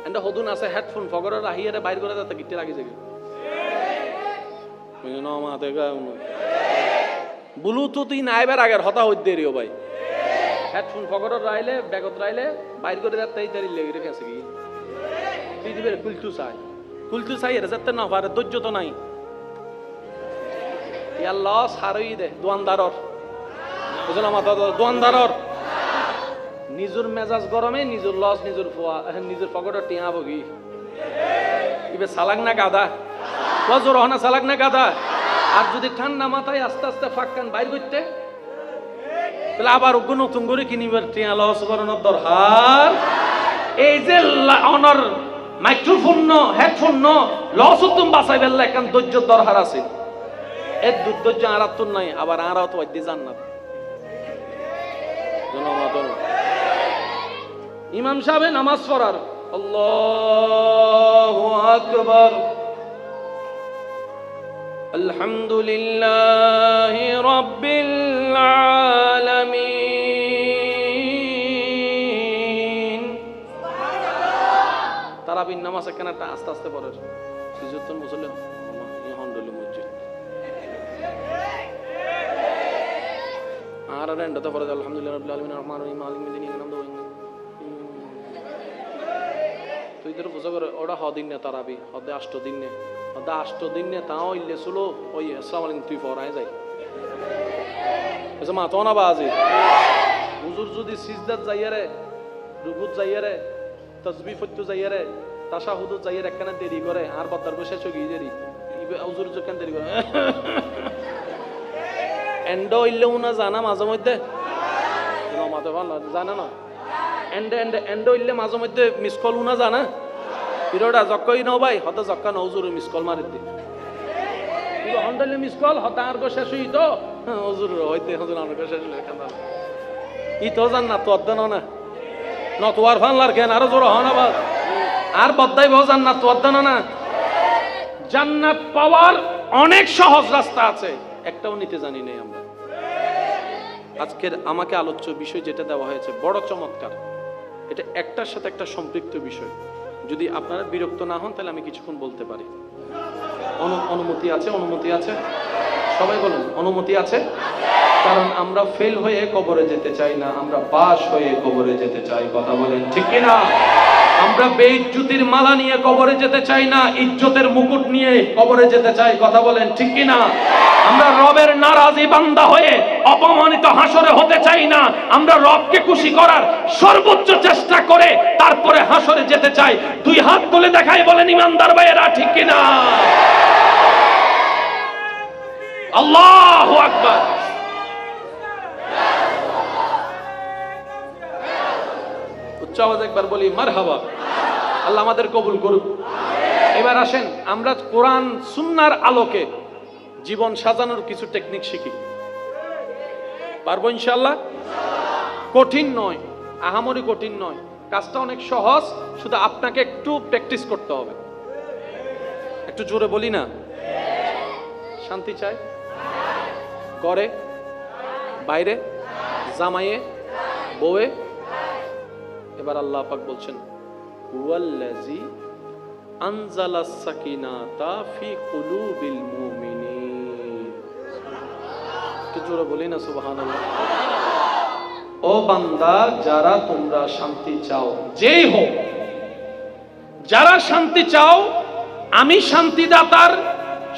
A: এন্ড হদুন আছে হেডফোন ফগরের আহিয়ারে বাইর করে যাতে গিটে লাগি যাবে। ব্লুটুথ নাইবার আগের হতা হইতে দেরিও ভাই, হেডফোন ফগরের রাইলে ব্যাগত রাইলে বাইর করে যাতে এই তারি লেগে রেখে আছে কি পৃথিবীর কুলতু চাই এর যাতে না পারে, ধৈর্য তো নাই। ইয়ার লস হারই দে দোয়ানদারর, বুঝলাম দোয়ানদারর নিজের মেজাজ গরমে নিজের লস নিজের নিজের পকেটে টিয়া বগি ইবে সালাক না গাদা কজর হনা সালাক না গাদা। আর যদি ঠান্ডা মাথায় আস্তে আস্তে ফাঁকান বাইর করতে তাহলে আবার ওগুলো নতুন করে কিনিবার টিয়া লস করানোর দরকার। এই যে অনর মাইক্রোফোন ন হেডফোন ন লস তুমি বাঁচাই ফেললে এখন ধৈর্যের দরকার আছে। এর দুর্ধৈর্য আর নাই, আবার আরাও তো জান্নাত। ইমাম সাহেব নামাজ পড়ার, আল্লাহু আকবার, আলহামদুলিল্লাহি রাব্বিল আলামিন। তারাবির নামাজ এখানে একটা আস্তে আস্তে পড়ে সিজুতুন মুসল্লি হন্ডলি মসজিদ আর রেন্ডতে পড়ে আলহামদুলিল্লাহি রাব্বিল আলামিন রহমানির রহিম মালিকিল ইয়াউমিদ্দিন ইয়াকা না'বুদু ওয়া ইয়াকা তুই তোর বুঝা করে ওটা হদিন না তারাবি হদে 8 দিন নে হদে 8 দিন নে তাও ইল্লে সুলো ওই আসসালামু আলাইকুম তুই পড়ায় যাই এসে মা তো না বাজি হুজুর যদি সিজদাত যাইয়ারে রুকুত যাইয়ারে তাসবিহ ফতু যাইয়ারে তাশাহুদুত যাইয়ারে একখানা দেরি করে আর বদার বসে চগি দেরি হুজুর যখন দেরি করে এন্ডো ইল্লে উনা জানা মাঝে মধ্যে মাতে ভালো জানা না এন্ডো ইল্লে মাঝে মধ্যে মিস কল উনা জানা পিরোডা জক্কই নাও ভাই হতে জক্কা নাও হুজুর মিস কল মারি দি কিন্তু হন্ডলে মিস কল হতে আর গো শেষ হইতো হুজুর হইতে হুজুর আর গো শেষ হইলো কান্দা ই তো জান না তো অদ্দানো না নতওয়ার ফানলার কেন আরো জোর হনা বাদ আর বদ্দাই বহু জান্নাত তো অদ্দানো না। জান্নাত পাওয়ার অনেক সহজ রাস্তা আছে, একটাও নিতে জানি নাই আমরা। আজকের আমাকে আলোচ্য বিষয় যেটা দেওয়া হয়েছে বড় চমৎকার, এটা একটার সাথে একটা সম্পৃক্ত বিষয়। যদি আপনারা বিরক্ত না হন তাহলে আমি কিছুক্ষণ বলতে পারি। অনুমতি আছে? অনুমতি আছে? সবাই বলুন অনুমতি আছে। কারণ আমরা ফেল হয়ে কবরে যেতে চাই না, আমরা পাস হয়ে কবরে যেতে চাই। কথা বলেন ঠিক কিনা? আমরা বেইজ্জতির মালা নিয়ে কবরে যেতে চাই না, ইজ্জতের মুকুট নিয়ে কবরে যেতে চাই। কথা বলেন ঠিক কিনা? আমরা রবের নারাজি বান্দা হয়ে অপমানিত হাসরে হতে চাই না, আমরা রবকে খুশি করার সর্বোচ্চ চেষ্টা করে তারপরে হাসরে যেতে চাই। দুই হাত তুলে দেখাই বলেন ইমানদার ভাইয়েরা ঠিক কিনা? আল্লাহু আকবার। উচ্চ আওয়াজে একবার বলি মারহাবা। আল্লাহ আমাদের কবুল করুক। এবার আসেন আমরা কোরআন সুন্নাহর আলোকে জীবন সাজানোর কিছু টেকনিক শিখি। পারবো ইনশাআল্লাহ? কঠিন নয়, আহামরি কঠিন নয়, কাজটা অনেক সহজ, শুধু আপনাকে একটু প্র্যাকটিস করতে হবে। একটু জোরে বলি না? শান্তি চাই ঘরে, বাইরে, জামাইয়ে, বউয়ে। এবার আল্লাহ পাক বলছেন হুয়াল্লাযী আনজালাস সাকিনাতা ফি কুলুবিল মুমিনিন। একটু জোরে বলি না সুবহানাল্লাহ। ও বান্দা, যারা তোমরা শান্তি চাও, যেই হোক, যারা শান্তি চাও, আমি শান্তিদাতার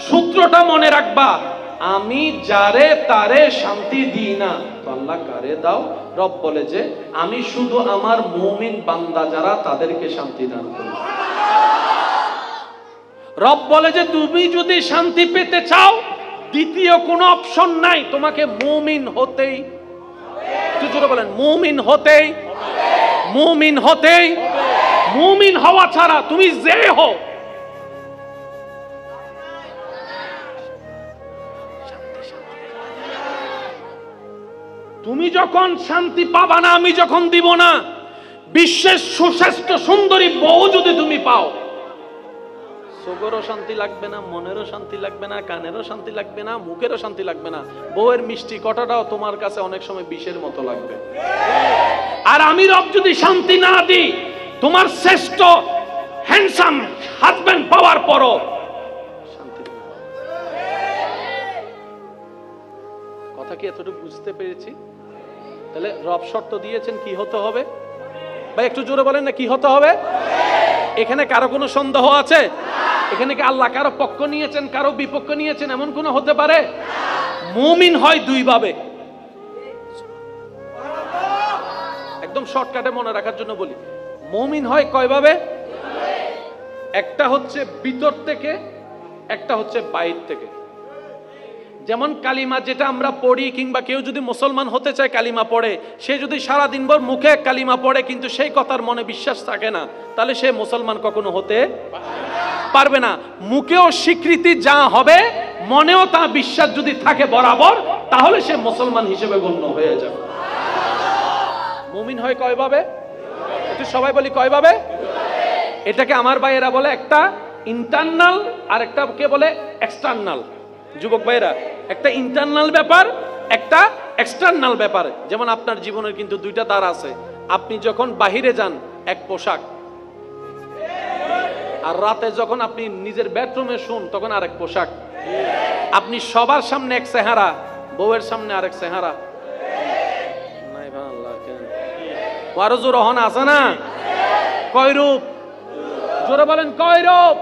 A: সূত্রটা মনে রাখবা। আমি যারে তারে শান্তি দিই না, তো আল্লাহ কারে দাও? রব বলে যে আমি শুধু আমার মুমিন বান্দা যারা তাদেরকে শান্তি দান করি। রব বলে যে তুমি যদি শান্তি পেতে চাও, দ্বিতীয় কোনো অপশন নাই, তোমাকে মুমিন হতেই। একটু জোরে বলেন মুমিন হতেই। মুমিন হতেই। মুমিন হওয়া ছাড়া তুমি যে হও, তুমি যখন শান্তি পাবা না, আমি যখন দিব না, বিশ্বের সুশ্রেষ্ঠ সুন্দরী বউ যদি তুমি পাও, চোখেরও শান্তি লাগবে না, মনেরও শান্তি লাগবে না, কানেরও শান্তি লাগবে না, মুখেরও শান্তি লাগবে না, বউয়ের মিষ্টি কথাটাও তোমার কাছে অনেক সময় বিষের মতো লাগবে। আর আমি রব যদি শান্তি না দিই, তোমার শ্রেষ্ঠ হ্যান্ডসাম হাজবেন্ড পাওয়ার পরও শান্তি। কথা কি এতটুকু বুঝতে পেরেছি? তাহলে রব শর্ত দিয়েছেন কি হতে হবে? ভাই একটু জোরে বলেন না, কি হতে হবে? এখানে কারো কোনো সন্দেহ আছে? এখানে কি আল্লাহ কারো পক্ষ নিয়েছেন, কারো বিপক্ষ নিয়েছেন, এমন কোন হতে পারে? মুমিন হয় দুই ভাবে। একদম শর্টকাটে মনে রাখার জন্য বলি, মুমিন হয় কয় ভাবে? একটা হচ্ছে ভিতর থেকে, একটা হচ্ছে বাইরে থেকে। যেমন কালিমা যেটা আমরা পড়ি, কিংবা কেউ যদি মুসলমান হতে চায় কালিমা পড়ে, সে যদি সারা দিনভর মুখে কালিমা পড়ে কিন্তু সেই কথার মনে বিশ্বাস থাকে না, তাহলে সে মুসলমান কখনো হতে পারবে না। মুখেও স্বীকৃতি যা হবে, মনেও তা বিশ্বাস যদি থাকে বরাবর, তাহলে সে মুসলমান হিসেবে গণ্য হয়ে যাবে। মুমিন হয় কয় ভাবে? একটু সবাই বলি কয়ভাবে? এটাকে আমার ভাইয়েরা বলে একটা ইন্টারনাল, আর একটা কে বলে এক্সটার্নাল। যুবক ভাইয়েরা, একটা ইন্টারনাল ব্যাপার, একটা এক্সটার্নাল ব্যাপার। যেমন আপনার জীবনের কিন্তু দুইটা দ্বার আছে। আপনি যখন বাহিরে যান এক পোশাক, আর রাতে যখন আপনি নিজের বেডরুমে শুন তখন আরেক পোশাক। আপনি সবার সামনে এক চেহারা, বউয়ের সামনে আরেক চেহারা। নাই ভাল্লাহ কেন আরো জোর হন আছে না? কয় রূপ? জোরে বলেন কয় রূপ?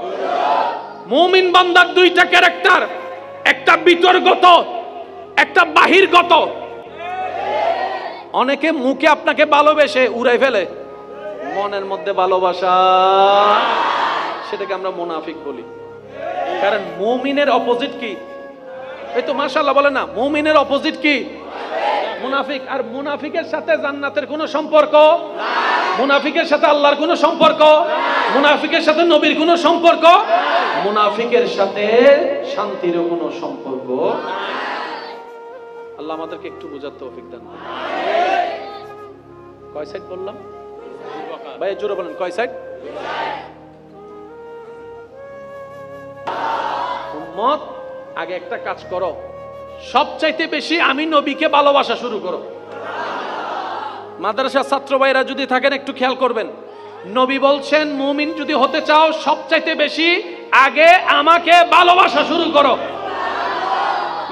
A: মুমিন বান্দার দুইটা ক্যারেক্টার, একটা ভিতরগত, একটা বাহিরগত। অনেকে মুখে আপনাকে ভালোবেসে উড়াই ফেলে, মনের মধ্যে ভালোবাসা, সেটাকে আমরা মুনাফিক বলি। কারণ মুমিনের অপোজিট কি? এই তো মাশাআল্লাহ বলে না, মুমিনের অপোজিট কি? মুনাফিক। আর মুনাফিকের সাথে জান্নাতের কোনো সম্পর্ক না, মুনাফিকের সাথে আল্লাহর কোনো সম্পর্ক না, মুনাফিকের সাথে নবীর কোনো সম্পর্ক না, মুনাফিকের সাথে শান্তিরও কোনো সম্পর্ক না। আল্লাহ আমাদেরকে একটু বোঝার তৌফিক দান করুন। কয় সাইড বললাম ভাই? জোরে বলেন কয় সাইড? উম্মত, আগে একটা কাজ করো, সবচাইতে বেশি আমি নবীকে ভালোবাসা শুরু করো। মাদ্রাসার ছাত্র ভাইরা যদি থাকেন একটু খেয়াল করবেন, নবী বলছেন মুমিন যদি হতে চাও সবচাইতে বেশি আগে আমাকে ভালোবাসা শুরু করো।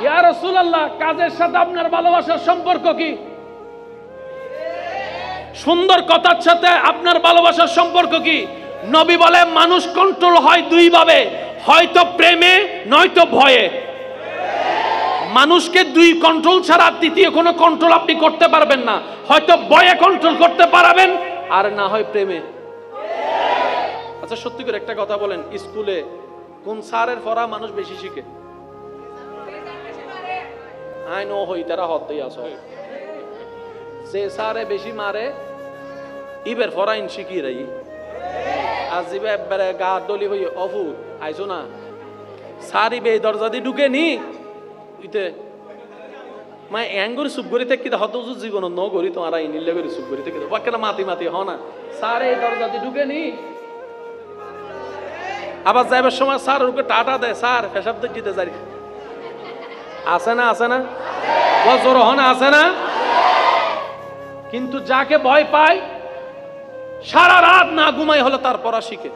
A: ইয়া রাসূলুল্লাহ, কাজের সাথে আপনার ভালোবাসার সম্পর্ক কি? সুন্দর কথার সাথে আপনার ভালোবাসার সম্পর্ক কি? নবী বলে মানুষ কন্ট্রোল হয় দুই ভাবে, হয়তো প্রেমে নয়তো ভয়ে। মানুষকে দুই কন্ট্রোল ছাড়া তৃতীয় কোনো কন্ট্রোল আপনি করতে পারবেন না। হয়তো ভয়ে কন্ট্রোল করতে পারবেন, আর না হয় প্রেমে। আচ্ছা সত্যি করে একটা কথা বলেন, স্কুলে কোন স্যারের পড়া মানুষ বেশি শিখে? আই নো হই তারা হতেই আস, যে স্যারে বেশি মারে ইবের ফরাইন শিখি রাই। আজিবে একবারে গা দলি হই অফু আইছো না, সারি বে দরজা দিয়ে ঢুকে নি ইতে মা এঙ্গুর সুপ গরি থেকে হত জীবন ন গরি তোমার ইনিলে গরি সুপ গরি থেকে বাকেলা মাতি মাতি হ না, সারে দরজা দিয়ে ঢুকে নি। আবার যাইবার সময় স্যার ওকে টাটা দেয়, স্যার পেশাব দিতে যাই। আছে না? আছে না? জোর হন আছে না? কিন্তু যাকে ভয় পায় সারা রাত না ঘুমাই হলো তার পড়া শিখে।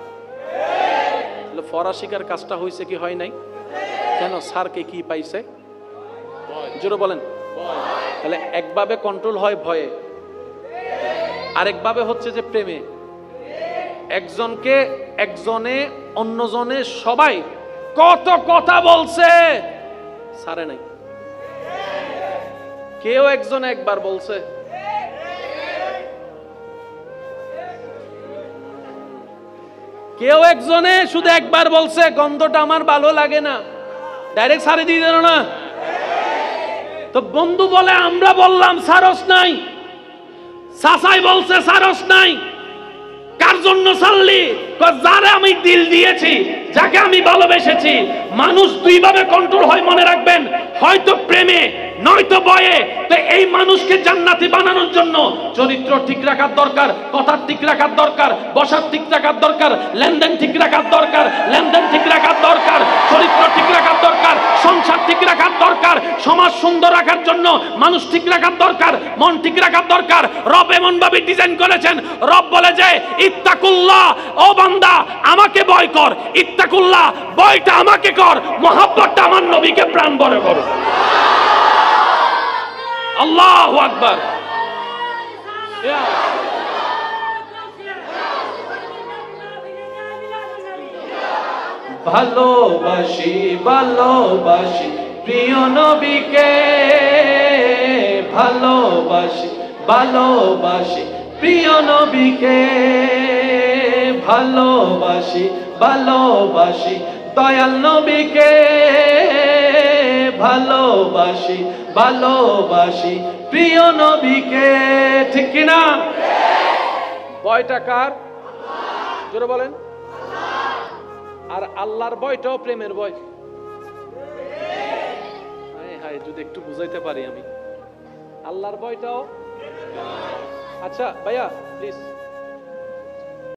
A: পড়া শিখার কাজটা হয়েছে কি হয় নাই? কেন? স্যারকে কি পাইছে? জোরে বলেন। তাহলে একভাবে কন্ট্রোল হয় ভয়ে, আরেকভাবে হচ্ছে যে প্রেমে। একজনকে একজনে অন্যজনে সবাই কত কথা বলছে, সারে নাই। কেউ একজন একবার বলছে, কেউ একজনে শুধু একবার বলছে গন্ধটা আমার ভালো লাগে না, ডাইরেক্ট সারে দিয়ে দিল না। তো বন্ধু বলে আমরা বললাম সারস নাই, সাসাই বলছে সারস নাই। কার জন্য সারলি? যারে আমি দিল দিয়েছি, যাকে আমি ভালোবেসেছি। মানুষ দুইভাবে কন্ট্রোল হয় মনে রাখবেন, হয়তো প্রেমে নয়তো ভয়ে। তো এই মানুষকে জান্নাতি বানানোর জন্য চরিত্র ঠিক রাখার দরকার, কথা ঠিক রাখার দরকার, বসার ঠিক রাখার দরকার, লেনদেন ঠিক রাখার দরকার, লেনদেন ঠিক রাখার দরকার, চরিত্র ঠিক রাখার দরকার, সংসার ঠিক রাখার দরকার, সমাজ সুন্দর রাখার জন্য মানুষ ঠিক রাখার দরকার, মন ঠিক রাখার দরকার। রব এমন ভাবে ডিজাইন করেছেন, রব বলে যে ইত্তাকুল্লাহ, ও বান্দা আমাকে ভয় কর, ইত্তাকুল্লাহ ভয়টা আমাকে কর, মহব্বতটা আমার নবীকে প্রাণ ভরে করো। আল্লাহু আকবার। ভালোবাসি ভালোবাসি প্রিয় নবীকে, ভালোবাসি ভালোবাসি প্রিয় নবীকে, ভালোবাসি ভালোবাসি দয়াল নবীকে, ভালোবাসি ভালোবাসি প্রিয় নবীকে। ঠিক কিনা? ভয়টা কার? জোরে বলেন। আর আল্লাহর ভয়টাও প্রেমের ভয়। হায় হায়, যদি একটু বুঝাইতে পারি আমি, আল্লাহর ভয়টাও। আচ্ছা ভাইয়া প্লিজ।